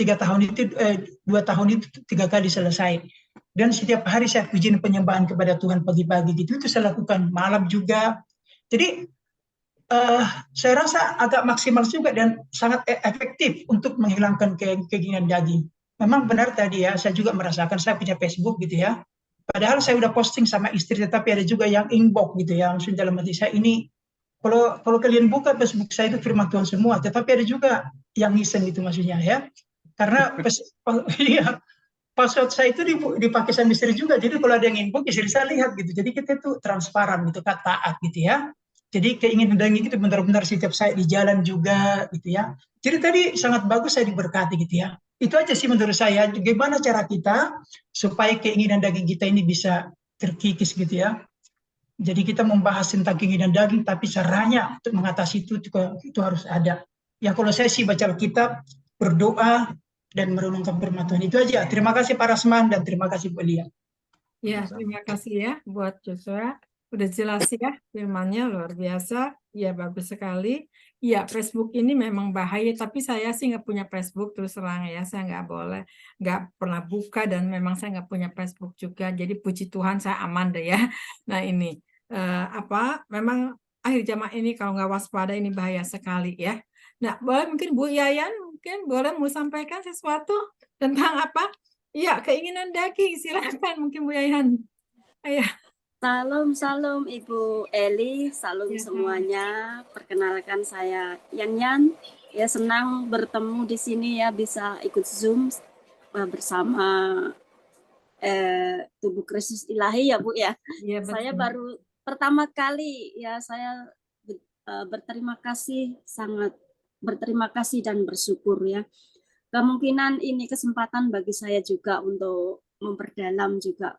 S4: 2 tahun itu 3 kali selesai. Dan setiap hari saya pujian penyembahan kepada Tuhan pagi-pagi gitu, itu saya lakukan malam juga. Jadi saya rasa agak maksimal juga dan sangat efektif untuk menghilangkan keinginan daging. Memang benar tadi ya, saya juga merasakan, saya punya Facebook gitu ya. Padahal saya udah posting sama istri, tetapi ada juga yang inbox gitu ya, langsung dalam hati saya ini, kalau kalian buka Facebook saya itu firman Tuhan semua, tetapi ada juga yang iseng gitu maksudnya ya. Karena password saya itu dipakai sama istri juga, jadi kalau ada yang inbox istri saya lihat gitu. Jadi kita itu transparan gitu, taat gitu ya. Jadi keinginan daging itu benar-benar setiap saya di jalan juga gitu ya. Jadi tadi sangat bagus, saya diberkati gitu ya. Itu aja sih menurut saya, gimana cara kita supaya keinginan daging kita ini bisa terkikis gitu ya. Jadi kita membahas tentang keinginan daging, tapi caranya untuk mengatasi itu harus ada. Ya kalau saya sih baca Alkitab, berdoa, dan merenungkan firman Tuhan, itu aja. Terima kasih Pak Rasman dan terima kasih Bu Elia.
S2: Ya, terima kasih ya buat Joshua. Udah jelas ya firmannya, luar biasa. Ya, bagus sekali. Ya, Facebook ini memang bahaya, tapi saya sih nggak punya Facebook, terus terang ya. Saya nggak pernah buka, dan memang saya nggak punya Facebook juga. Jadi puji Tuhan saya aman deh ya. Nah ini, memang akhir zaman ini kalau nggak waspada ini bahaya sekali ya. Nah, boleh mungkin Bu Yayan, mungkin boleh mau sampaikan sesuatu tentang apa? Iya, keinginan daging, silakan mungkin Bu Yayan. Ayo.
S7: Salam Ibu Eli, salam
S2: Ya.
S7: semuanya. Perkenalkan saya Yan. Ya, senang bertemu di sini ya, bisa ikut Zoom bersama Tubuh Kristus Ilahi ya Bu ya.
S2: Ya,
S7: Saya baru pertama kali ya, saya berterima kasih, sangat berterima kasih dan bersyukur ya. Kemungkinan ini kesempatan bagi saya juga untuk memperdalam juga,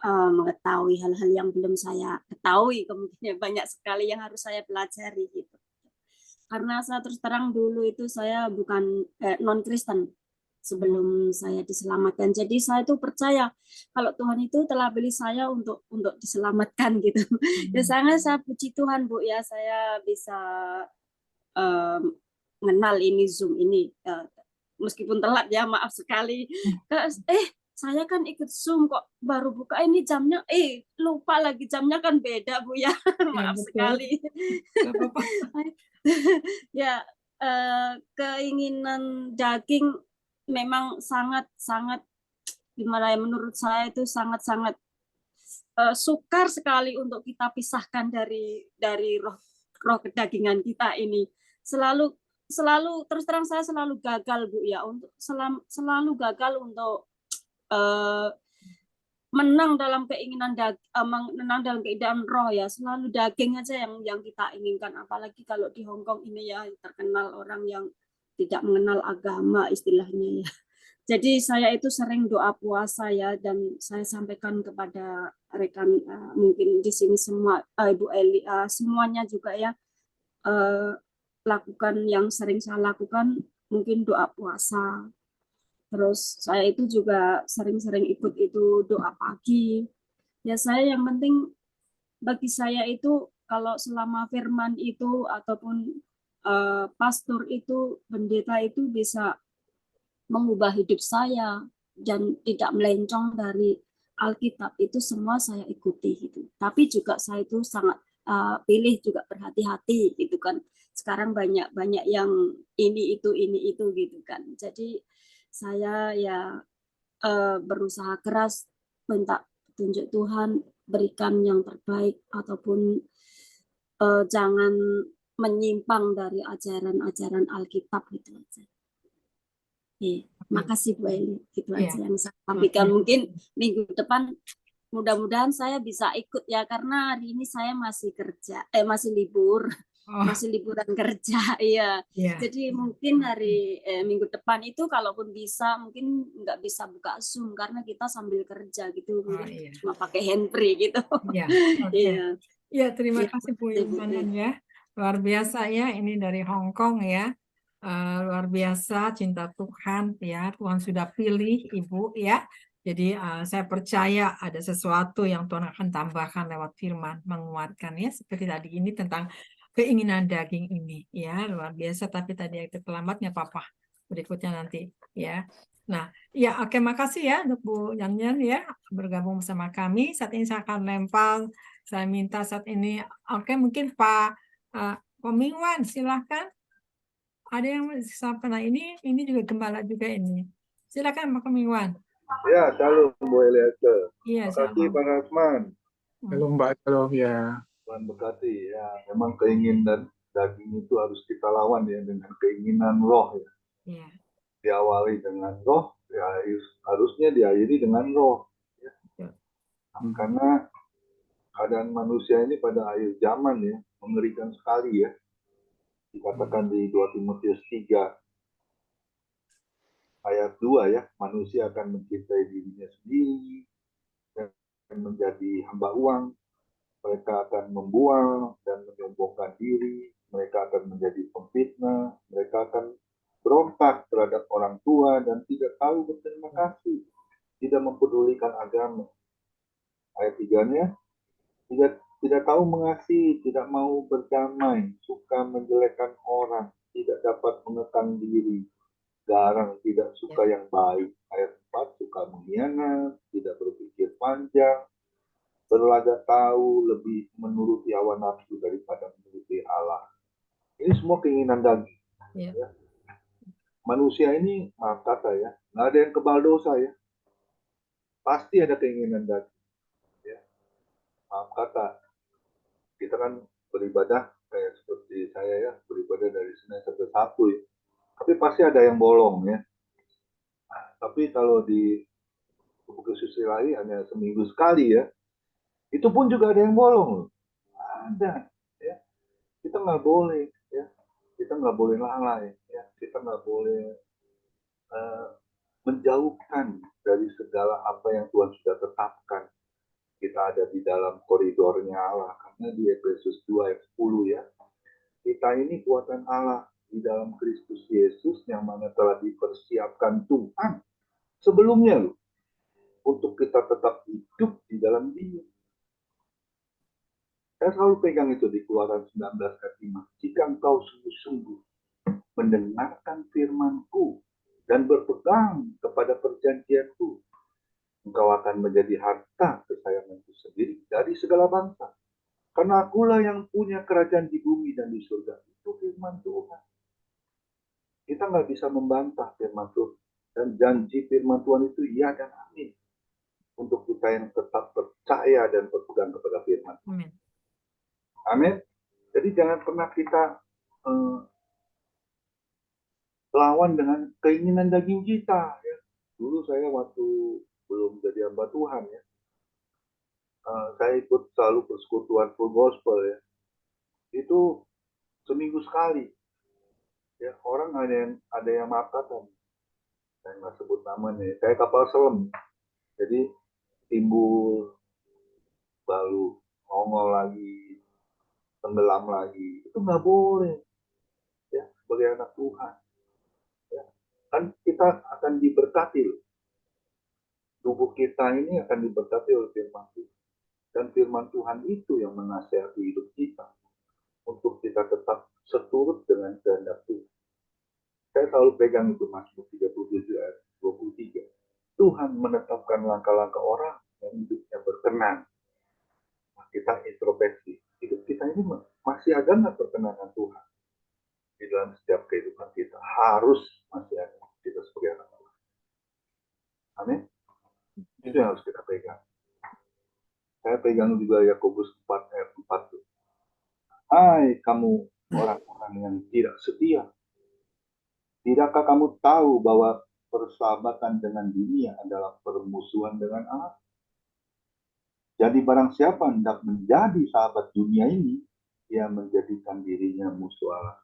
S7: mengetahui hal-hal yang belum saya ketahui, kemudian banyak sekali yang harus saya pelajari gitu. Karena saya terus terang dulu itu saya bukan non-Kristen, sebelum saya diselamatkan. Jadi saya itu percaya kalau Tuhan itu telah beli saya untuk diselamatkan gitu. Ya sangat saya puji Tuhan Bu ya, saya bisa mengenal ini Zoom ini. Meskipun telat ya, maaf sekali. Saya kan ikut Zoom kok baru buka ini jamnya, lupa lagi jamnya kan beda Bu ya. Maaf
S2: betul.
S7: sekali.
S2: Nggak apa-apa.
S7: Ya, keinginan daging memang sangat gimana ya, menurut saya itu sangat sukar sekali untuk kita pisahkan dari roh kedagingan kita ini. Selalu terus terang saya selalu gagal Bu ya, untuk selalu gagal untuk menang dalam keinginan menang dalam keinginan roh ya, selalu daging aja yang kita inginkan, apalagi kalau di Hong Kong ini ya terkenal orang yang tidak mengenal agama istilahnya ya. Jadi saya itu sering doa puasa ya, dan saya sampaikan kepada rekan mungkin di sini semua, Ibu Eli, semuanya juga ya, lakukan yang sering saya lakukan mungkin doa puasa. Terus saya itu juga sering-sering ikut itu doa pagi. Ya saya yang penting bagi saya itu kalau selama firman itu ataupun pastor itu, pendeta itu bisa mengubah hidup saya dan tidak melencong dari Alkitab, itu semua saya ikuti gitu. Tapi juga saya itu sangat pilih juga berhati-hati gitu kan. Sekarang banyak yang ini itu gitu kan. Jadi saya ya berusaha keras minta petunjuk Tuhan, berikan yang terbaik ataupun jangan menyimpang dari ajaran-ajaran Alkitab gitu aja. Makasih Bu Eli, gitu aja yang saya sampaikan. Mungkin minggu depan mudah-mudahan saya bisa ikut ya, karena hari ini saya masih kerja, masih libur. Masih liburan kerja, iya. Jadi mungkin hari minggu depan itu kalaupun bisa, mungkin nggak bisa buka Zoom karena kita sambil kerja gitu, mungkin cuma pakai handphone gitu.
S2: Iya. Iya, terima kasih Bu Yumanan ya. Luar biasa ya, ini dari Hong Kong ya. Luar biasa cinta Tuhan ya. Tuhan sudah pilih Ibu ya. Jadi saya percaya ada sesuatu yang Tuhan akan tambahkan lewat firman, menguatkan ya, seperti tadi ini tentang keinginan daging ini ya, luar biasa. Tapi tadi itu terlambat nggak apa-apa, berikutnya nanti ya. Nah ya, oke, makasih ya untuk Bu Yan ya bergabung bersama kami. Saat ini saya akan saya minta saat ini, mungkin Pak Komingwan silahkan, ada yang sampai. Nah ini juga gembala juga ini, silakan Pak Komingwan.
S8: Ya, shalom Bu Eliasa.
S2: Iya,
S8: Makasih Pak Rasman.
S3: Halo Mbak, halo ya.
S8: Tuhan berkati ya. Memang keinginan daging itu harus kita lawan ya dengan keinginan roh ya.
S2: Iya.
S8: Diawali dengan roh, harusnya diakhiri dengan roh. Ya. Karena keadaan manusia ini pada akhir zaman ya, mengerikan sekali ya. Dikatakan di 2 Timotius 3 ayat 2 ya, manusia akan mencintai dirinya sendiri dan menjadi hamba uang. Mereka akan membuang dan menyombongkan diri, mereka akan menjadi pemfitnah, mereka akan berontak terhadap orang tua dan tidak tahu berterima kasih, tidak mempedulikan agama. Ayat 3-nya, tidak tahu mengasihi, tidak mau berdamai, suka menjelekkan orang, tidak dapat mengekang diri, garang, tidak suka yang baik. Ayat 4, suka mengkhianat, tidak berpikir panjang, berlagak tahu, lebih menuruti hawa nafsu daripada menuruti Allah. Ini semua keinginan daging. Ya. Manusia ini, maaf kata ya, nggak ada yang kebal dosa ya. Pasti ada keinginan daging. Ya. Maaf kata, kita kan beribadah kayak seperti saya ya, beribadah dari Senin sampai Sabtu ya. Tapi pasti ada yang bolong ya. Nah, tapi kalau di kesusilaan hanya seminggu sekali ya, itu pun juga ada yang bolong loh. Ada ya. Kita nggak boleh ya, kita nggak boleh lalai ya, kita nggak boleh menjauhkan dari segala apa yang Tuhan sudah tetapkan. Kita ada di dalam koridornya Allah, karena di Efesus 2 ayat 10 ya, kita ini buatan Allah di dalam Kristus Yesus yang mana telah dipersiapkan Tuhan sebelumnya loh, untuk kita tetap hidup di dalam Dia. Saya selalu pegang itu di Keluaran 19 ayat 5. Jika engkau sungguh-sungguh mendengarkan firman-Ku dan berpegang kepada perjanjian-Ku, engkau akan menjadi harta kesayangan-Ku sendiri dari segala bangsa. Karena Akulah yang punya kerajaan di bumi dan di surga. Itu firman Tuhan. Kita nggak bisa membantah firman Tuhan. Dan janji firman Tuhan itu ya dan amin. Untuk kita yang tetap percaya dan berpegang kepada firman Tuhan.
S2: Amin.
S8: Amin. Jadi jangan pernah kita lawan dengan keinginan daging kita. Ya. Dulu saya waktu belum jadi hamba Tuhan ya, saya ikut selalu persekutuan full gospel ya. Itu seminggu sekali. Ya, orang ada yang mengatakan, saya nggak sebut namanya, kayak kapal selam. Jadi timbul, baru nongol lagi, tenggelam lagi. Itu nggak boleh. Ya, sebagai anak Tuhan. Ya. Kan kita akan diberkati. Tubuh kita ini akan diberkati oleh firman Tuhan. Dan firman Tuhan itu yang menasihati hidup kita. Untuk kita tetap seturut dengan kehendak Tuhan. Saya selalu pegang itu Mazmur 37 ayat 23. Tuhan menetapkan langkah-langkah orang yang hidupnya berkenan. Nah, kita introspeksi. Hidup kita ini masih ada nggak perkenanan Tuhan? Di dalam setiap kehidupan kita. Harus masih ada kita sebagai anak Tuhan. Amin. Itu yang harus kita pegang. Saya pegang juga Yakobus 4 ayat 4. Hai kamu orang-orang yang tidak setia. Tidakkah kamu tahu bahwa persahabatan dengan dunia adalah permusuhan dengan Allah? Jadi barang siapa hendak menjadi sahabat dunia ini, ia menjadikan dirinya musuh Allah.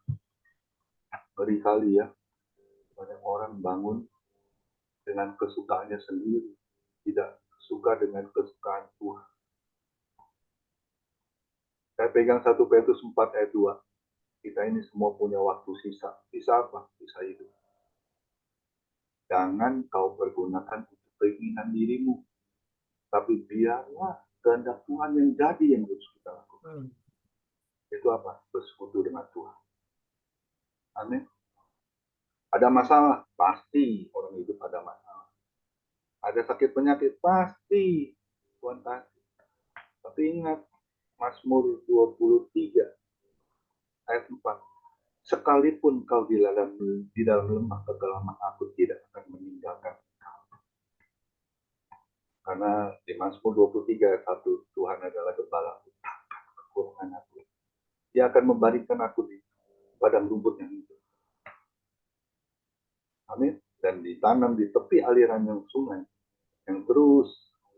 S8: Ngeri kali ya, banyak orang bangun dengan kesukaannya sendiri, tidak suka dengan kesukaan Tuhan. Saya pegang 1 Petrus 4 ayat 2. Kita ini semua punya waktu sisa. Sisa apa? Sisa hidup. Jangan kau pergunakan untuk keinginan dirimu. Tapi biarlah kehendak Tuhan yang jadi yang harus kita lakukan. Itu apa? Bersekutu dengan Tuhan. Amin. Ada masalah? Pasti orang hidup ada masalah. Ada sakit penyakit? Pasti. Tuhan kasih. Tapi ingat, Mazmur 23 ayat 4. Sekalipun kau di dalam lembah kegelapan, aku tidak akan meninggalkan kau. Karena di Mazmur 23 ayat 1, Tuhan adalah gembalaku, takkan kekurangan aku. Dia akan membaringkan aku di padang rumput yang hijau. Amin. Dan ditanam di tepi aliran yang sungai, yang terus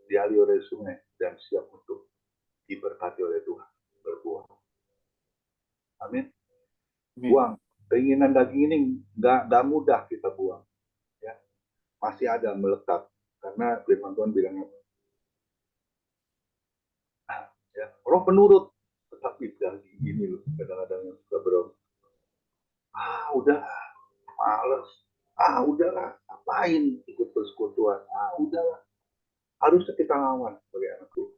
S8: dialiri oleh sungai dan siap untuk diberkati oleh Tuhan, berbuah. Amin. Buang keinginan daging ini nggak mudah kita buang, ya. Masih ada melekat karena firman Tuhan bilang ya, roh penurut tetapi daging ini loh kadang-kadang yang suka berontak. Udah males, udahlah ngapain ikut persekutuan, udahlah harusnya kita lawan sebagai anak Tuhan.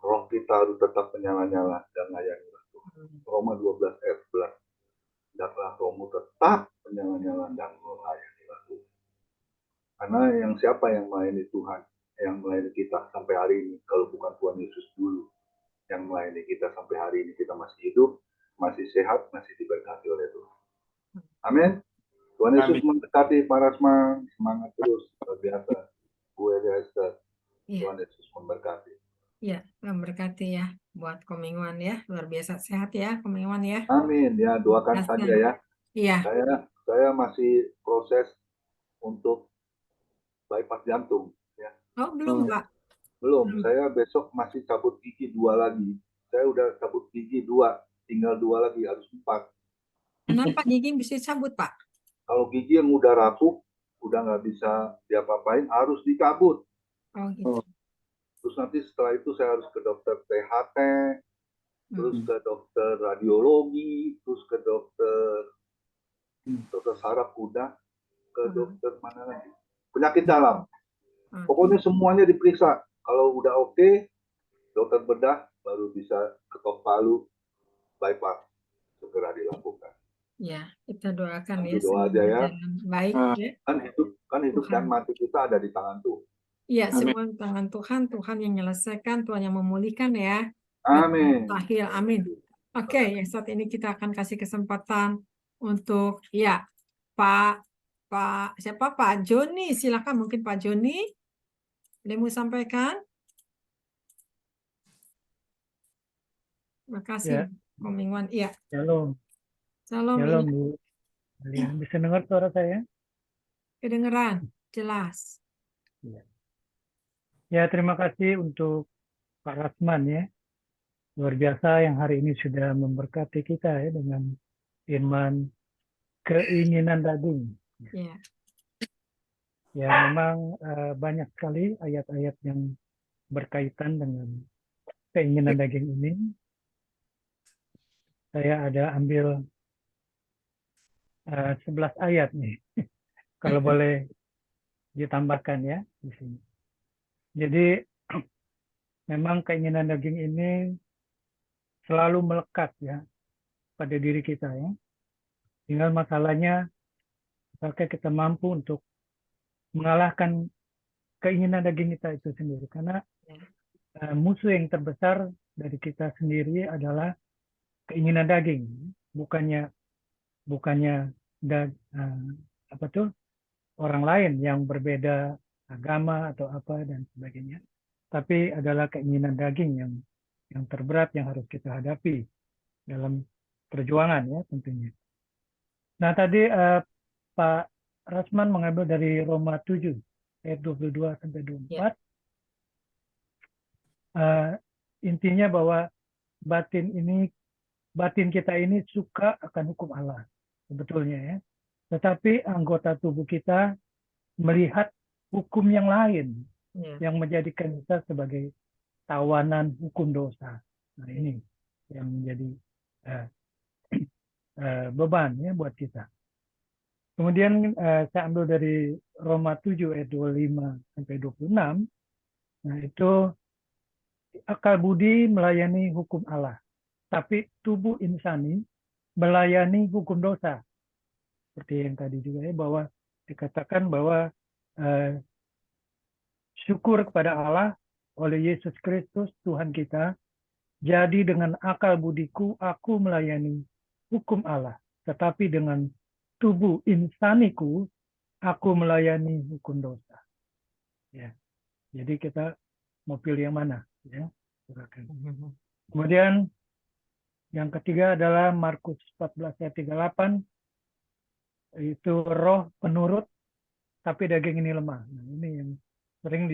S8: Roh kita harus tetap menyala-nyala dan layani Tuhan. Roma 12 ayat 11. Hendaklah rohmu tetap menyala-nyala dan melayani Tuhan. Karena siapa yang melayani Tuhan, yang melayani kita sampai hari ini, kalau bukan Tuhan Yesus dulu, yang melayani kita sampai hari ini, kita masih hidup, masih sehat, masih diberkati oleh Tuhan. Amin. Tuhan Yesus memberkati para Rasman, semangat terus, luar biasa. Bu Esther, Tuhan Yesus memberkati.
S2: Ya, memberkati ya buat Kominguan ya, luar biasa sehat ya Kominguan ya.
S8: Amin, ya doakan saja ya.
S2: Iya.
S8: Saya masih proses untuk bypass jantung. Ya.
S2: Oh belum Pak?
S8: Belum, saya besok masih cabut gigi 2 lagi. Saya udah cabut gigi 2, tinggal 2 lagi, harus 4.
S2: Kenapa gigi bisa cabut Pak?
S8: Kalau gigi yang udah rapuh, udah nggak bisa diapa-apain, harus dicabut.
S2: Oh gitu.
S8: Terus nanti setelah itu saya harus ke dokter THT, terus ke dokter radiologi, terus ke dokter saraf udah, ke dokter mana lagi? Penyakit dalam. Pokoknya semuanya diperiksa. Kalau udah oke, dokter bedah baru bisa ketok palu, bypass segera dilakukan.
S2: Ya, kita doakan
S8: Bantu
S2: ya
S8: doa
S2: semua
S8: aja ya.
S2: berjalan baik ya.
S8: Kan hidup dan
S2: Tuhan.
S8: mati kita ada di tangan Tuhan.
S2: Iya, semua di tangan Tuhan, Tuhan yang menyelesaikan, Tuhan yang memulihkan ya.
S8: Amin.
S2: Mustahil, amin. Oke, yang saat ini kita akan kasih kesempatan untuk ya siapa Pak Joni, silakan mungkin Pak Joni, ada yang mau sampaikan? Terima kasih,
S9: Ya.
S2: Om Ingwan. Iya,
S9: Shalom.
S2: salam.
S9: Shalom,
S2: Iya,
S9: Bu. Kalian bisa dengar suara saya?
S2: kedengeran, jelas.
S9: Ya, terima kasih untuk Pak Rasman ya. Luar biasa yang hari ini sudah memberkati kita ya dengan firman keinginan daging.
S2: Iya.
S9: Ya, memang banyak sekali ayat-ayat yang berkaitan dengan keinginan daging ini. Saya ada ambil 11 ayat nih. Kalau boleh ditambahkan ya di sini. Jadi memang keinginan daging ini selalu melekat ya pada diri kita ya. Tinggal masalahnya apakah kita mampu untuk mengalahkan keinginan daging kita itu sendiri. Karena musuh yang terbesar dari kita sendiri adalah keinginan daging. Bukannya orang lain yang berbeda agama atau apa dan sebagainya. Tapi adalah keinginan daging yang terberat yang harus kita hadapi dalam perjuangan ya tentunya. Nah tadi Pak Rasman mengambil dari Roma 7 ayat 22 sampai 24. Intinya bahwa batin kita ini suka akan hukum Allah sebetulnya ya. Tetapi anggota tubuh kita melihat hukum yang lain yang menjadikan kita sebagai tawanan hukum dosa. Nah ini yang menjadi beban ya buat kita. Kemudian saya ambil dari Roma 7 ayat 25 sampai 26. Nah itu akal budi melayani hukum Allah, tapi tubuh insani melayani hukum dosa. Seperti yang tadi juga ya bahwa dikatakan bahwa syukur kepada Allah oleh Yesus Kristus Tuhan kita. Jadi dengan akal budiku aku melayani hukum Allah, tetapi dengan tubuh insaniku aku melayani hukum dosa. Ya. Jadi kita mau pilih yang mana? Ya. Kemudian yang ketiga adalah Markus 14 ayat 38. Itu roh penurut, tapi daging ini lemah. Nah, ini yang sering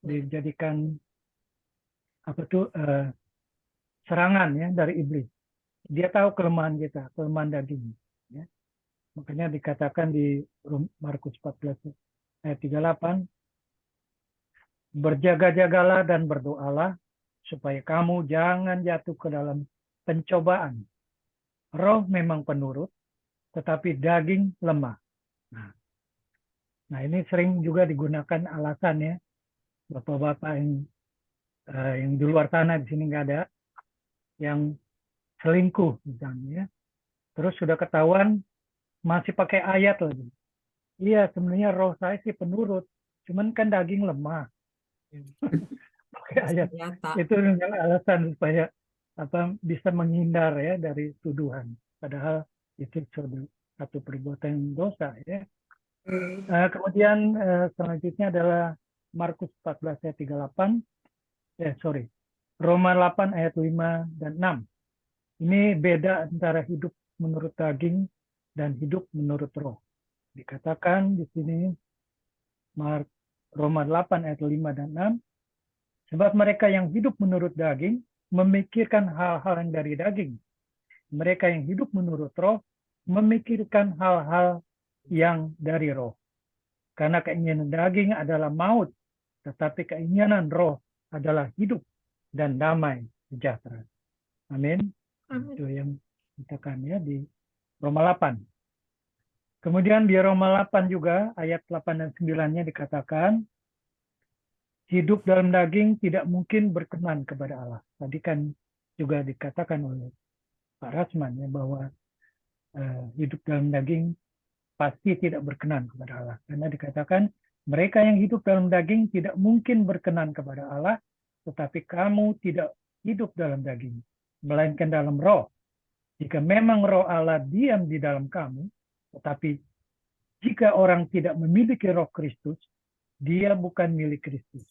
S9: dijadikan serangan ya dari iblis. Dia tahu kelemahan kita, kelemahan daging. Ya. Makanya dikatakan di Markus 14 ayat 38, berjaga-jagalah dan berdoalah supaya kamu jangan jatuh ke dalam pencobaan. Roh memang penurut, tetapi daging lemah. Nah ini sering juga digunakan alasan ya, bapak-bapak yang di luar sana, di sini nggak ada, yang selingkuh misalnya. Terus sudah ketahuan masih pakai ayat lagi. Iya sebenarnya roh saya sih penurut, cuman kan daging lemah. Pakai ayat. Itu alasan supaya bisa menghindar ya dari tuduhan. Padahal itu satu perbuatan dosa ya. Kemudian selanjutnya adalah Markus 14 ayat 38. Roma 8 ayat 5 dan 6. Ini beda antara hidup menurut daging dan hidup menurut roh. Dikatakan di sini Roma 8 ayat 5 dan 6. Sebab mereka yang hidup menurut daging memikirkan hal-hal yang dari daging. Mereka yang hidup menurut roh memikirkan hal-hal yang dari roh. Karena keinginan daging adalah maut, tetapi keinginan roh adalah hidup dan damai sejahtera. Amin.
S2: Amin.
S9: Itu yang dikatakan ya di Roma 8. Kemudian di Roma 8 juga ayat 8 dan 9-nya dikatakan hidup dalam daging tidak mungkin berkenan kepada Allah. Tadi kan juga dikatakan oleh Pak Rasman ya bahwa hidup dalam daging pasti tidak berkenan kepada Allah. Karena dikatakan mereka yang hidup dalam daging tidak mungkin berkenan kepada Allah, tetapi kamu tidak hidup dalam daging, melainkan dalam roh. Jika memang roh Allah diam di dalam kamu, tetapi jika orang tidak memiliki roh Kristus, dia bukan milik Kristus.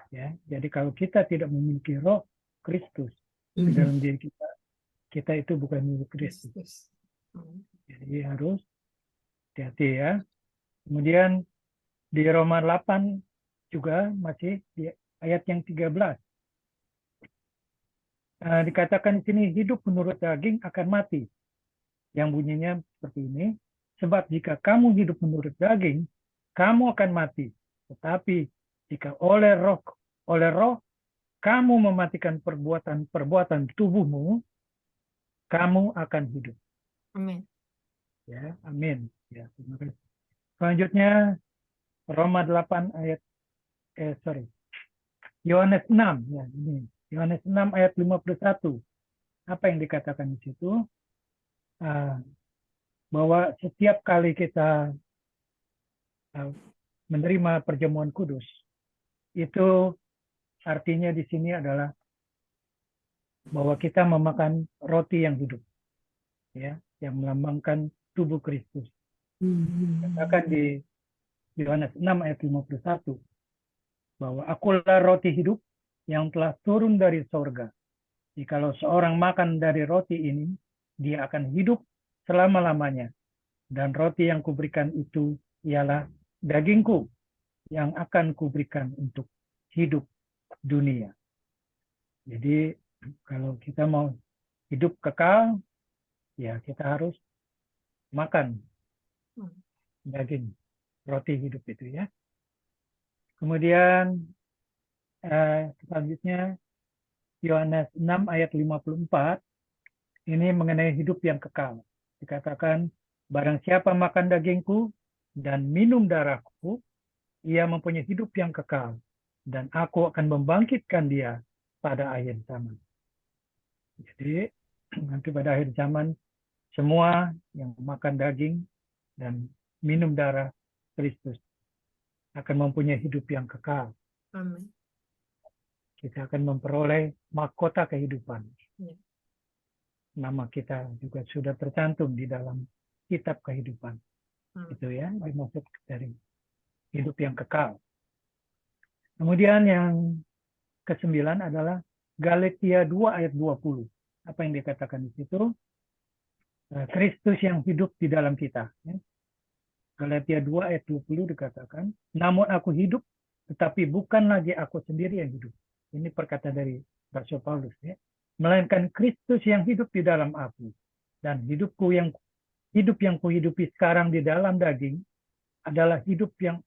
S9: Ya, jadi kalau kita tidak memiliki roh Kristus di dalam diri kita, kita itu bukan milik Kristus. Jadi harus hati-hati ya. Kemudian di Roma 8 juga masih di ayat yang 13. Dikatakan di sini hidup menurut daging akan mati. Yang bunyinya seperti ini. Sebab jika kamu hidup menurut daging, kamu akan mati. Tetapi jika oleh roh kamu mematikan perbuatan tubuhmu, kamu akan hidup.
S2: Amin.
S9: Ya, amin. Ya, terima kasih. Selanjutnya Roma 8 ayat Yohanes 6 ya ini. Yohanes 6 ayat 51. Apa yang dikatakan di situ? Bahwa setiap kali kita menerima perjamuan kudus, itu artinya di sini adalah bahwa kita memakan roti yang hidup, ya, yang melambangkan tubuh Kristus. Katakan di Yohanes 6 ayat 51 bahwa akulah roti hidup yang telah turun dari sorga. Jikalau seorang makan dari roti ini, dia akan hidup selama-lamanya. Dan roti yang kuberikan itu ialah dagingku yang akan kuberikan untuk hidup dunia. Jadi kalau kita mau hidup kekal, ya kita harus makan daging, roti hidup itu ya. Kemudian selanjutnya Yohanes 6 ayat 54 ini mengenai hidup yang kekal. Dikatakan barang siapa makan dagingku dan minum darahku, ia mempunyai hidup yang kekal dan aku akan membangkitkan dia pada akhir zaman. Jadi nanti pada akhir zaman semua yang makan daging dan minum darah Kristus akan mempunyai hidup yang kekal.
S2: Amin.
S9: Kita akan memperoleh mahkota kehidupan.
S2: Ya.
S9: Nama kita juga sudah tercantum di dalam kitab kehidupan. Itu ya, dimaksud dari hidup yang kekal. Kemudian yang ke-9 adalah Galatia 2 ayat 20. Apa yang dikatakan di situ? Kristus yang hidup di dalam kita. Ya. Galatia 2 ayat 20 dikatakan, namun aku hidup, tetapi bukan lagi aku sendiri yang hidup. Ini perkataan dari Rasul Paulus. Ya. Melainkan Kristus yang hidup di dalam aku. Dan hidup yang kuhidupi sekarang di dalam daging adalah hidup yang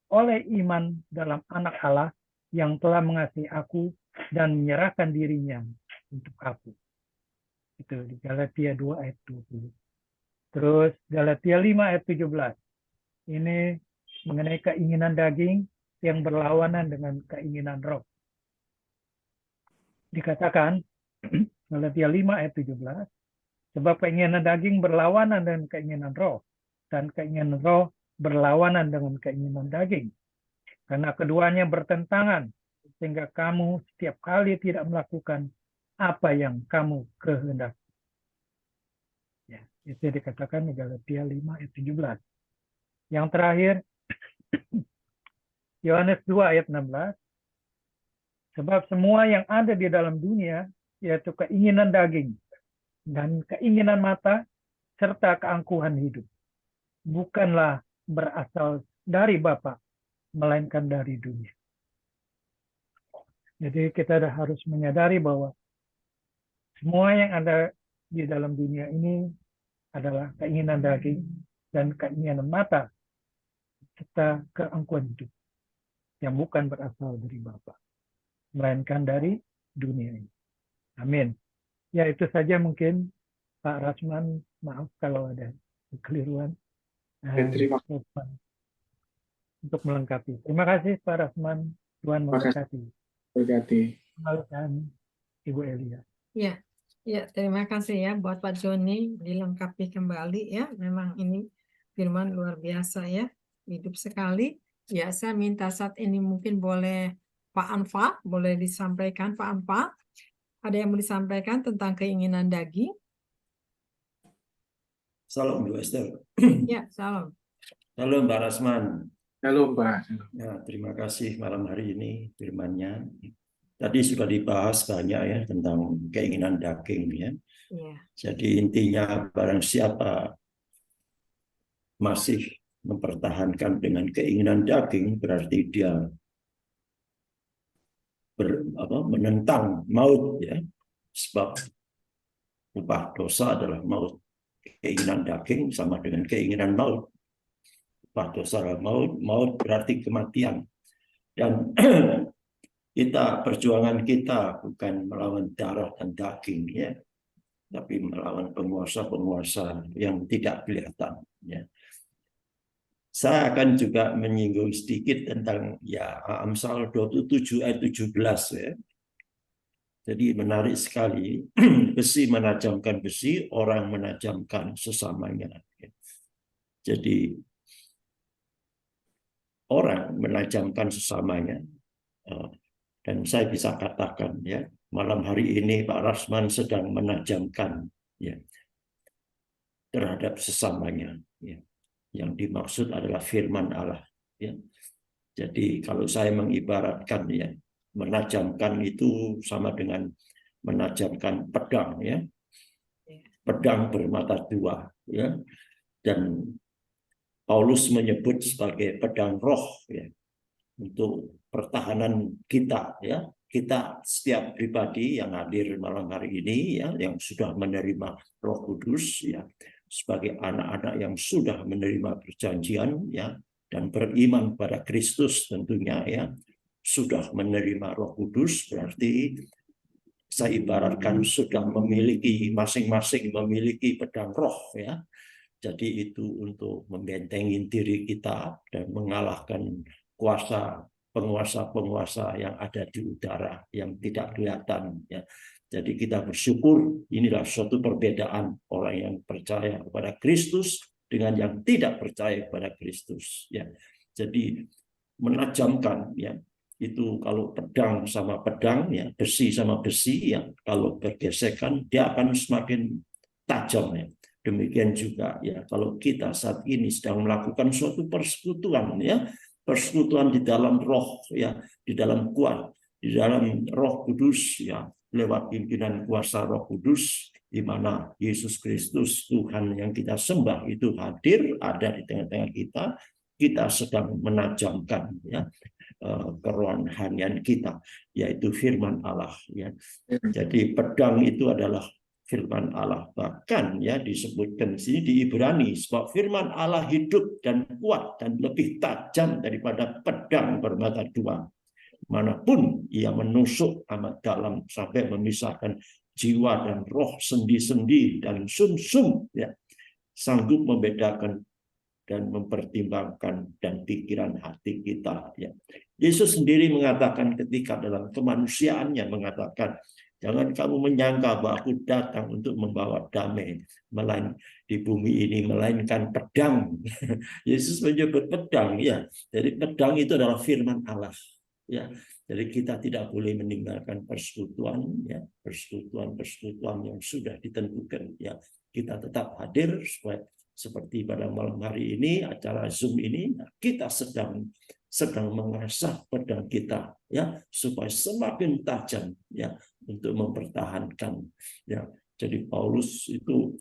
S9: oleh iman dalam anak Allah yang telah mengasihi aku dan menyerahkan dirinya untuk aku. Itu di Galatia 2 ayat 20. Terus Galatia 5 ayat 17. Ini mengenai keinginan daging yang berlawanan dengan keinginan roh. Dikatakan Galatia 5 ayat 17, sebab keinginan daging berlawanan dengan keinginan roh, dan keinginan roh berlawanan dengan keinginan daging. Karena keduanya bertentangan, sehingga kamu setiap kali tidak melakukan apa yang kamu kehendaki. Ya, itu dikatakan di Galatia 5 ayat 17. Yang terakhir, Yohanes 2 ayat 16, sebab semua yang ada di dalam dunia, yaitu keinginan daging dan keinginan mata, serta keangkuhan hidup, bukanlah berasal dari Bapa, melainkan dari dunia. Jadi kita harus menyadari bahwa semua yang ada di dalam dunia ini adalah keinginan daging dan keinginan mata, serta keangkuhan hidup, yang bukan berasal dari Bapa, melainkan dari dunia ini. Amin. Ya, itu saja mungkin Pak Rasman, maaf kalau ada kekeliruan.
S3: Terima
S9: Untuk melengkapi. Terima kasih Pak Rasman. Tuhan memberkati.
S3: kasih.
S9: Kembalikan Ibu Elia.
S2: Ya, ya, terima kasih ya buat Pak Joni, dilengkapi kembali ya. Memang ini firman luar biasa ya, hidup sekali. Ya, saya minta saat ini mungkin boleh Pak Anfa, boleh disampaikan Pak Anfa. Ada yang mau disampaikan tentang keinginan daging?
S10: Salam Bu Esther.
S2: Ya, salam.
S10: Halo Mbak Rasman.
S3: Halo Mbak.
S10: Ya, terima kasih malam hari ini firman-Nya. Tadi sudah dibahas banyak ya tentang keinginan daging ya.
S2: Ya.
S10: Jadi intinya barang siapa masih mempertahankan dengan keinginan daging berarti dia menentang maut ya. Sebab upah dosa adalah maut. Keinginan daging sama dengan keinginan maut. Upah dosa adalah maut. Maut berarti kematian. Dan perjuangan kita bukan melawan darah dan daging ya, tapi melawan penguasa-penguasa yang tidak kelihatan ya. Saya akan juga menyinggung sedikit tentang ya Amsal 27 ayat 17 ya. Jadi menarik sekali, besi menajamkan besi, orang menajamkan sesamanya. Jadi orang menajamkan sesamanya. Dan saya bisa katakan ya, malam hari ini Pak Rasman sedang menajamkan ya terhadap sesamanya ya. Yang dimaksud adalah firman Allah ya. Jadi kalau saya mengibaratkan ya, menajamkan itu sama dengan menajamkan pedang ya. Pedang bermata dua ya. Dan Paulus menyebut sebagai pedang roh ya. Untuk pertahanan kita ya, kita setiap pribadi yang hadir malam hari ini ya, yang sudah menerima Roh Kudus ya, sebagai anak-anak yang sudah menerima perjanjian ya dan beriman pada Kristus tentunya ya, sudah menerima Roh Kudus berarti saya ibaratkan sudah memiliki masing-masing memiliki pedang roh ya. Jadi itu untuk membentengi diri kita dan mengalahkan penguasa-penguasa yang ada di udara yang tidak kelihatan ya. Jadi kita bersyukur inilah suatu perbedaan orang yang percaya kepada Kristus dengan yang tidak percaya kepada Kristus ya. Jadi menajamkan ya, itu kalau pedang sama pedang ya, besi sama besi ya, kalau bergesekan dia akan semakin tajam ya. Demikian juga ya kalau kita saat ini sedang melakukan suatu persekutuan ya, persekutuan di dalam roh ya, di dalam kuat, di dalam Roh Kudus ya, lewat pimpinan kuasa Roh Kudus di mana Yesus Kristus Tuhan yang kita sembah itu hadir ada di tengah-tengah kita sedang menajamkan ya kerohanian kita yaitu firman Allah ya. Jadi pedang itu adalah firman Allah, bahkan ya disebutkan di sini di Ibrani sebab firman Allah hidup dan kuat dan lebih tajam daripada pedang bermata dua, manapun ia menusuk amat dalam sampai memisahkan jiwa dan roh, sendi-sendi dan sum-sum ya, sanggup membedakan dan mempertimbangkan dan pikiran hati kita ya. Yesus sendiri mengatakan ketika dalam kemanusiaannya mengatakan, jangan kamu menyangka bahwa aku datang untuk membawa damai di bumi ini, melainkan pedang. Yesus menyebut pedang ya. Jadi pedang itu adalah firman Allah ya. Jadi kita tidak boleh meninggalkan persekutuan ya, persekutuan yang sudah ditentukan ya. Kita tetap hadir supaya seperti pada malam hari ini acara Zoom ini kita sedang mengasah pedang kita ya supaya semakin tajam ya untuk mempertahankan ya. Jadi Paulus itu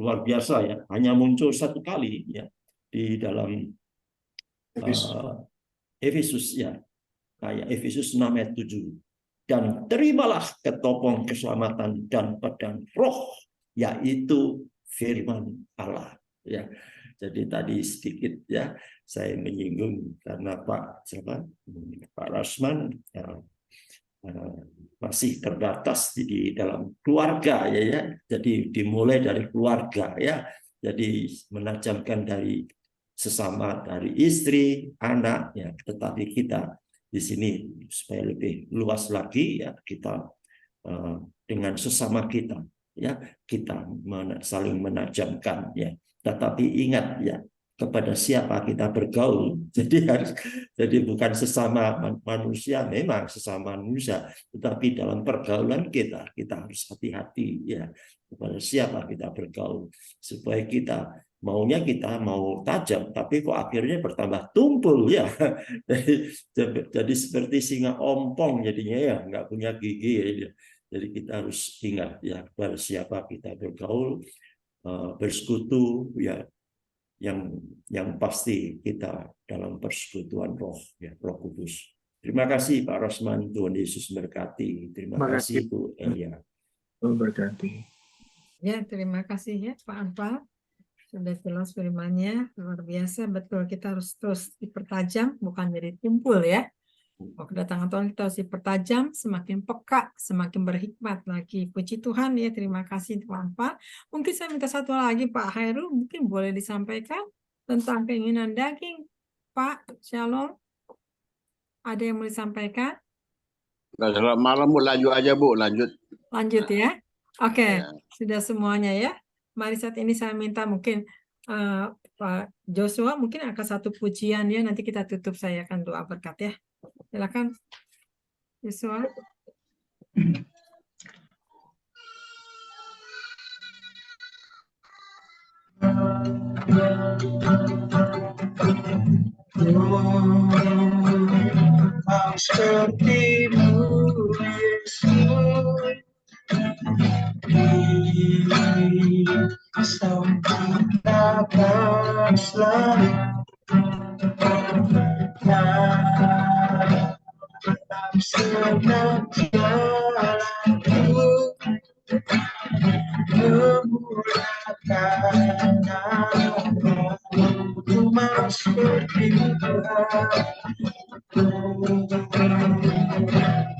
S10: luar biasa ya, hanya muncul satu kali ya di dalam Efesus ya, kayak Efesus 6 ayat 7, dan terimalah ketopong keselamatan dan pedang roh yaitu firman Allah ya. Jadi tadi sedikit ya saya menyinggung karena Pak Rasman masih terbatas di dalam keluarga ya. Jadi dimulai dari keluarga ya. Jadi menajamkan dari sesama, dari istri, anak ya, tetapi kita di sini supaya lebih luas lagi ya, kita dengan sesama kita ya, kita saling menajamkan ya. Tetapi ingat ya, kepada siapa kita bergaul. Jadi bukan sesama manusia, memang sesama manusia, tetapi dalam pergaulan kita harus hati-hati ya, kepada siapa kita bergaul, supaya kita mau tajam, tapi kok akhirnya bertambah tumpul ya. Jadi seperti singa ompong jadinya ya, nggak punya gigi ya. Jadi kita harus ingat ya, kepada siapa kita bergaul, bersekutu ya, yang pasti kita dalam persekutuan roh ya, Roh Kudus. Terima kasih Pak Rosman, Tuhan Yesus berkati. Terima kasih Bu Elia.
S3: Tuhan berkati.
S2: Ya, terima kasih ya Pak Anpal. Sudah jelas firman-Nya, luar biasa. Betul, kita harus terus dipertajam, bukan jadi tumpul ya. Kedatangan Tuhan kita harus dipertajam, semakin peka, semakin berhikmat lagi. Puji Tuhan ya, terima kasih Tuhan Pak. Mungkin saya minta satu lagi Pak Hairul, mungkin boleh disampaikan tentang keinginan daging. Pak, Shalom. Ada yang mau disampaikan?
S11: Nah, selamat malam Bu, lanjut aja Bu, lanjut.
S2: Lanjut ya. Oke,
S11: Ya.
S2: sudah semuanya ya. Mari saat ini saya minta mungkin Pak Joshua mungkin akan satu pujian ya, nanti kita tutup, saya akan doa berkat ya. Silakan Joshua.
S4: Sepertimu Yesus, sampai dapat selalu dalam segala jalanku, memuliakan namamu. Ku mau seperti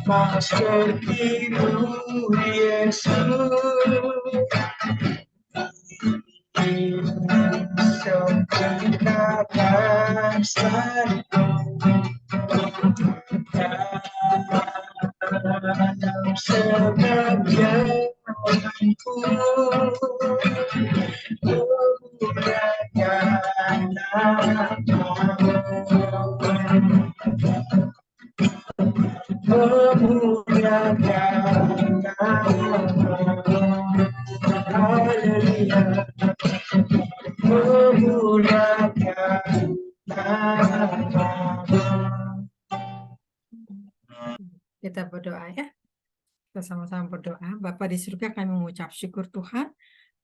S4: mau seperti-Mu Yesus, sempurnakan selalu dalam segala jalanku, memuliakan namamu. Memuliakan namamu, haleluya, memuliakan namamu.
S2: Kita berdoa ya. Kita sama-sama berdoa. Bapa di surga, kami mengucap syukur Tuhan.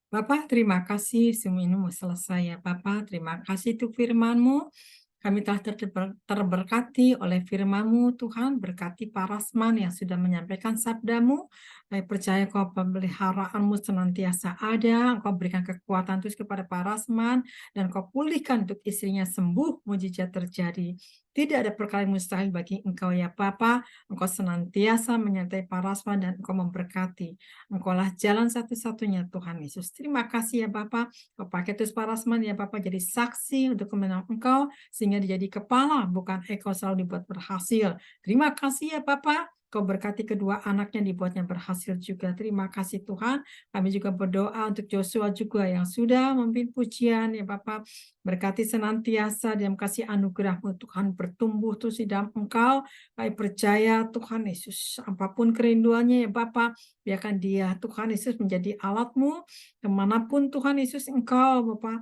S2: Bapak, terima kasih semua ini mau selesai ya Bapak. Terima kasih untuk firman-Mu. Kami telah terberkati oleh firman-Mu Tuhan. Berkati Pak Rasman yang sudah menyampaikan sabda-Mu. Kami percaya Kau pemeliharaanmu senantiasa ada. Engkau berikan kekuatan terus kepada Pak Rasman. Dan Kau pulihkan untuk istrinya sembuh, mujizat terjadi. Tidak ada perkara yang mustahil bagi Engkau ya Bapa. Engkau senantiasa menyertai Pak Rasman dan Engkau memberkati. Engkaulah jalan satu-satunya Tuhan Yesus. Terima kasih ya Bapa. Kau pakai terus Pak Rasman ya Bapa jadi saksi untuk kemenangan Engkau, sehingga dia jadi kepala, bukan ekor, selalu dibuat berhasil. Terima kasih ya Bapa. Kau berkati kedua anaknya, dibuatnya berhasil juga. Terima kasih Tuhan. Kami juga berdoa untuk Joshua juga yang sudah memimpin pujian ya Bapak. Berkati senantiasa dalam kasih anugerah-Mu Tuhan, bertumbuh terus di dalam Engkau. Kami percaya Tuhan Yesus, apapun kerinduannya ya Bapak, biarkan dia Tuhan Yesus menjadi alat-Mu kemanapun Tuhan Yesus Engkau Bapak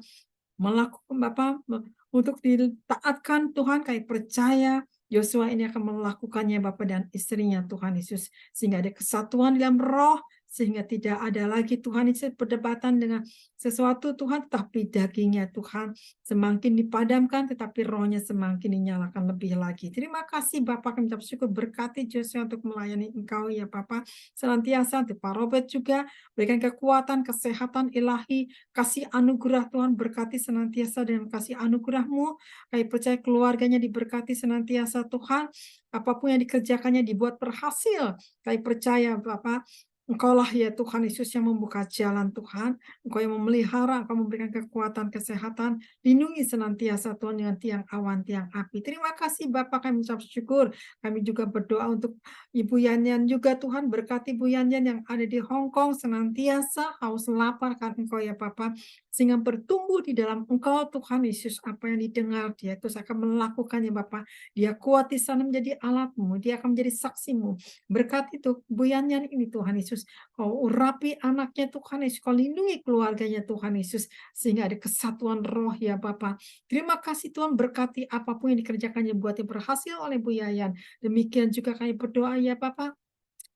S2: melakukan Bapak untuk ditaatkan Tuhan. Kami percaya Yosua ini akan melakukannya Bapak dan istrinya Tuhan Yesus, sehingga ada kesatuan dalam roh, sehingga tidak ada lagi Tuhan Yesus perdebatan dengan sesuatu Tuhan, tapi dagingnya Tuhan semakin dipadamkan, tetapi rohnya semakin dinyalakan lebih lagi. Terima kasih Bapak, kami ucap syukur, berkati Joshua untuk melayani Engkau ya Bapak, senantiasa untuk Pak Robert juga, berikan kekuatan, kesehatan ilahi, kasih anugerah Tuhan, berkati senantiasa dengan kasih anugerah-Mu, kami percaya keluarganya diberkati senantiasa Tuhan, apapun yang dikerjakannya dibuat berhasil, kami percaya Bapak, Engkaulah ya Tuhan Yesus yang membuka jalan Tuhan, Engkau yang memelihara, Engkau memberikan kekuatan, kesehatan, lindungi senantiasa Tuhan dengan tiang awan, tiang api. Terima kasih Bapak, kami ucap syukur. Kami juga berdoa untuk Ibu Yanyan juga Tuhan, berkati Ibu Yanyan yang ada di Hong Kong senantiasa haus lapar kan Engkau ya Bapak, sehingga bertumbuh di dalam Engkau Tuhan Yesus. Apa yang didengar dia terus akan melakukannya Bapak. Dia kuat di sana menjadi alat-Mu, dia akan menjadi saksi-Mu. Berkati tuh Bu Yanyan ini Tuhan Yesus, Kau urapi anaknya Tuhan Yesus, Kau lindungi keluarganya Tuhan Yesus, sehingga ada kesatuan roh ya Bapak. Terima kasih Tuhan, berkati apapun yang dikerjakannya buatnya berhasil oleh Bu Yayan. Demikian juga kami berdoa ya Bapak,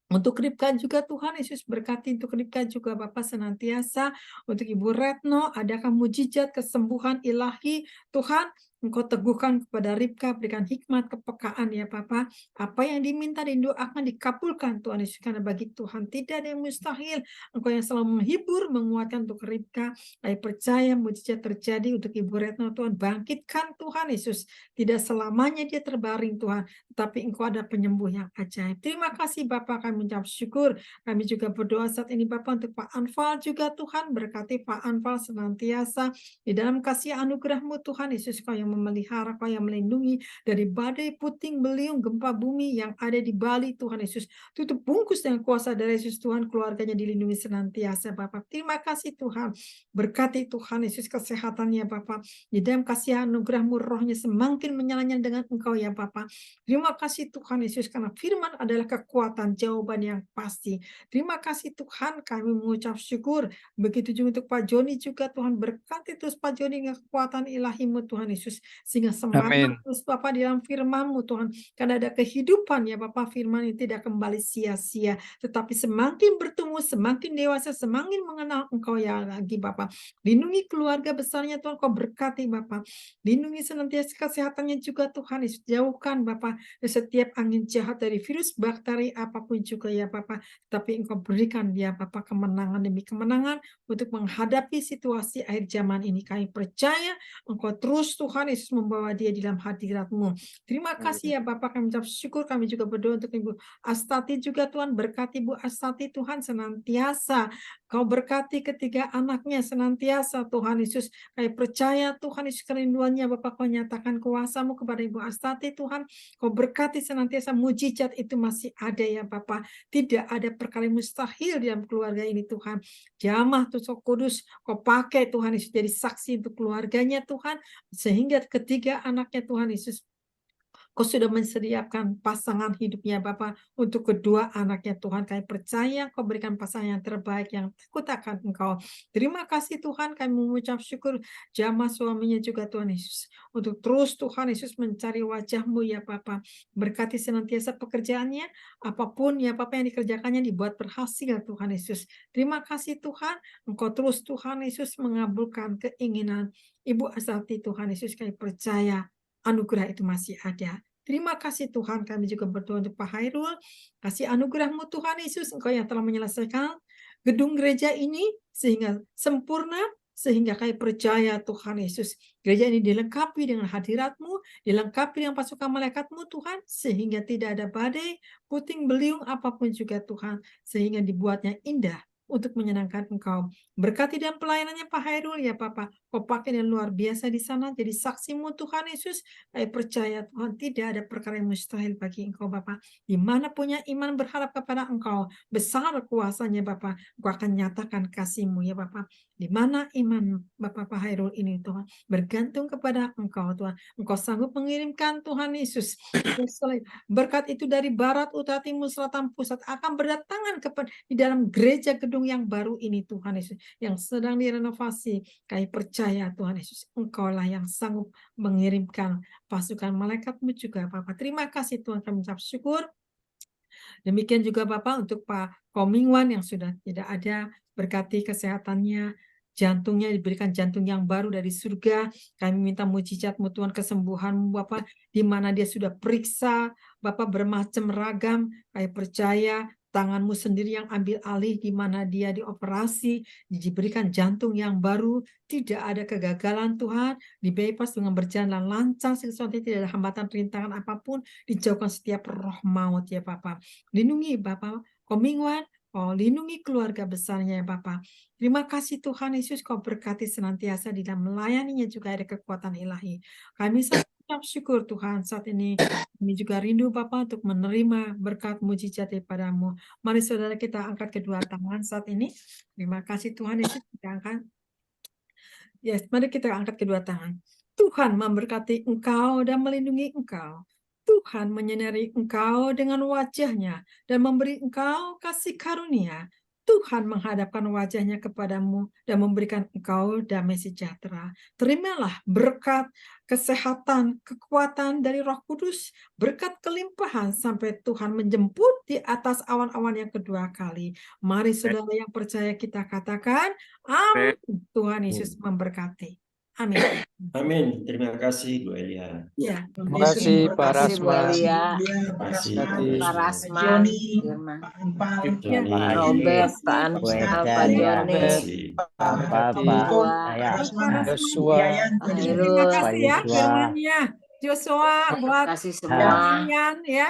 S2: untuk Ribka juga Tuhan Yesus, berkati untuk Ribka juga Bapak senantiasa, untuk Ibu Retno adakan mujizat kesembuhan ilahi Tuhan, Engkau teguhkan kepada Ribka, berikan hikmat, kepekaan ya Bapak, apa yang diminta dan doakan dikabulkan Tuhan Yesus, karena bagi Tuhan tidak ada yang mustahil. Engkau yang selalu menghibur, menguatkan untuk Ribka, saya percaya mujizat terjadi untuk Ibu Retno Tuhan, bangkitkan Tuhan Yesus, tidak selamanya dia terbaring Tuhan, tetapi Engkau ada penyembuh yang ajaib. Terima kasih Bapak, kami mengucap syukur. Kami juga berdoa saat ini Bapak untuk Pak Anfal juga Tuhan, berkati Pak Anfal senantiasa di dalam kasih anugerah-Mu Tuhan Yesus, Kau yang memelihara, Kau yang melindungi dari badai, puting beliung, gempa bumi yang ada di Bali Tuhan Yesus. Tutup bungkus dengan kuasa dari Yesus Tuhan, keluarganya dilindungi senantiasa Bapak. Terima kasih Tuhan, berkati Tuhan Yesus kesehatannya Bapak, di dalam kasih anugerah-Mu rohnya semakin menyalanya dengan Engkau ya Bapak. Terima kasih Tuhan Yesus, karena firman adalah kekuatan, jawaban yang pasti. Terima kasih Tuhan, kami mengucap syukur. Begitu juga untuk Pak Joni juga Tuhan, berkati terus Pak Joni dengan kekuatan ilahi-Mu Tuhan Yesus, sehingga semangat terus Bapak di dalam firman-Mu Tuhan, karena ada kehidupan ya Bapak, firman itu tidak kembali sia-sia, tetapi semakin bertumbuh, semakin dewasa, semakin mengenal Engkau ya lagi Bapak. Lindungi keluarga besarnya Tuhan, Kau berkati Bapak, lindungi senantiasa kesehatannya juga Tuhan Yesus, jauhkan Bapak dari setiap angin jahat, dari virus, bakteri, apapun juga ya Bapak, tapi Engkau berikan dia Bapak kemenangan demi kemenangan untuk menghadapi situasi akhir zaman ini. Kami percaya Engkau terus Tuhan Yesus membawa dia di dalam hadirat-Mu. Terima kasih ya Bapak, kami ucap syukur. Kami juga berdoa untuk Ibu Astati juga Tuhan, berkati Ibu Astati Tuhan senantiasa, Kau berkati ketiga anaknya senantiasa Tuhan Yesus. Kami percaya Tuhan Yesus kerinduannya Bapak, Kau nyatakan kuasa-Mu kepada Ibu Astati Tuhan, Kau berkati senantiasa, mujizat itu masih ada ya Bapak. Tidak ada perkara yang mustahil dalam keluarga ini Tuhan. Jamah Tuhan Kudus, Kau pakai Tuhan Yesus jadi saksi untuk keluarganya Tuhan, sehingga ketiga anaknya Tuhan Yesus, Kau sudah mensediakan pasangan hidupnya Bapak untuk kedua anaknya Tuhan. Kami percaya Kau berikan pasangan yang terbaik yang takut akan Engkau. Terima kasih Tuhan, kami mengucap syukur jamah suaminya juga Tuhan Yesus, untuk terus Tuhan Yesus mencari wajah-Mu ya Bapak. Berkati senantiasa pekerjaannya, apapun ya Bapak yang dikerjakannya dibuat berhasil Tuhan Yesus. Terima kasih Tuhan, Engkau terus Tuhan Yesus mengabulkan keinginan Ibu Astati Tuhan Yesus. Kami percaya anugerah itu masih ada. Terima kasih Tuhan, kami juga berdoa untuk Pak Hairul, kasih anugerah-Mu Tuhan Yesus, Engkau yang telah menyelesaikan gedung gereja ini sehingga sempurna, sehingga kami percaya Tuhan Yesus, gereja ini dilengkapi dengan hadirat-Mu, dilengkapi dengan pasukan malaikat-Mu Tuhan, sehingga tidak ada badai, puting beliung apapun juga Tuhan, sehingga dibuatnya indah untuk menyenangkan Engkau. Berkati dalam pelayanannya Pak Hairul ya Bapak, Kau pakai yang luar biasa di sana, jadi saksi-Mu Tuhan Yesus. Saya percaya Tuhan, tidak ada perkara yang mustahil bagi Engkau Bapak. Di mana punya iman berharap kepada Engkau, besar kuasanya Bapak, Engkau akan nyatakan kasih-Mu ya Bapak. Di mana iman Bapak Pak Hairul ini Tuhan, bergantung kepada Engkau Tuhan. Engkau sanggup mengirimkan Tuhan Yesus. Berkat itu dari barat, utara, timur, selatan, pusat akan berdatangan di dalam gereja gedung yang baru ini Tuhan Yesus, yang sedang direnovasi. Kami percaya Tuhan Yesus, Engkaulah yang sanggup mengirimkan pasukan malaikat-Mu juga Bapak. Terima kasih Tuhan, kami ucap syukur. Demikian juga Bapak untuk Pak Komingwan yang sudah tidak ada, berkati kesehatannya, jantungnya diberikan jantung yang baru dari surga. Kami minta mujizat-Mu Tuhan, kesembuhan-Mu Bapak, di mana dia sudah periksa Bapak bermacam ragam. Kami percaya tangan-Mu sendiri yang ambil alih di mana dia dioperasi, diberikan jantung yang baru, tidak ada kegagalan Tuhan, dibebas dengan berjalan lancar, sesuatu tidak ada hambatan rintangan apapun, dijauhkan setiap roh maut ya Bapak. Lindungi Bapak Komingwan, lindungi keluarga besarnya ya Bapak. Terima kasih Tuhan Yesus, Kau berkati senantiasa di dalam melayaninya, juga ada kekuatan ilahi. Kami sangat mengucap syukur Tuhan saat ini. Kami juga rindu Bapak untuk menerima berkat mujizat daripada-Mu. Mari saudara kita angkat kedua tangan saat ini. Terima kasih Tuhan Yesus, kita angkat. Yes, mari kita angkat kedua tangan. Tuhan memberkati engkau dan melindungi engkau. Tuhan menyinari engkau dengan wajah-Nya dan memberi engkau kasih karunia. Tuhan menghadapkan wajah-Nya kepadamu dan memberikan engkau damai sejahtera. Terimalah berkat, kesehatan, kekuatan dari Roh Kudus, berkat kelimpahan sampai Tuhan menjemput di atas awan-awan yang kedua kali. Mari saudara yang percaya kita katakan, amin. Tuhan Yesus memberkati. Amin.
S10: Amin. Terima kasih Bu Elia.
S2: Ya.
S12: Terima kasih Pak
S5: Terima kasih Bu
S12: Rasman.
S5: Elia,
S10: Terima kasih Bu
S5: Pak
S10: Elia.
S5: Rasman, Firman,
S2: Ya.
S5: Pak Robert, Pak Anfal, Pak
S10: Terima
S5: Joni,
S10: kasih.
S6: Bapak
S5: Joshua,
S6: saya
S12: Joshua,
S5: Pak
S2: Terima
S5: Irul.
S2: kasih ya
S6: Joshua.
S2: firmannya. Joshua
S5: Terima
S2: buat
S5: kasih semua.
S2: kalian ya.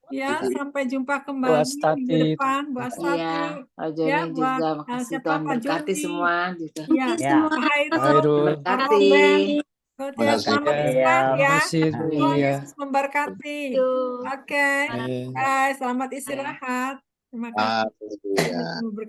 S2: Ya, sampai jumpa
S12: Bu
S2: kembali
S12: Astati.
S2: minggu depan, Bu Astati.
S5: Iya, Pak Joni
S2: Ya, buat
S5: juga. Makasih
S2: siapa
S5: Tuhan
S2: Pak
S5: berkati
S2: Joni.
S5: semua juga.
S2: Ya,
S6: Ya.
S2: Pak Hairul,
S12: Hairul.
S2: Pak
S5: Berkati.
S2: Robert. Oke,
S11: Makasih.
S2: selamat
S12: Ya,
S2: istirahat ya.
S12: makasih Bu
S5: Amin.
S2: Tuhan
S12: Elia.
S2: Yesus memberkati.
S7: Yuk.
S2: Oke,
S12: Eh.
S2: guys, selamat istirahat. Terima kasih.
S11: Haleluya.
S2: Tuhan memberkati.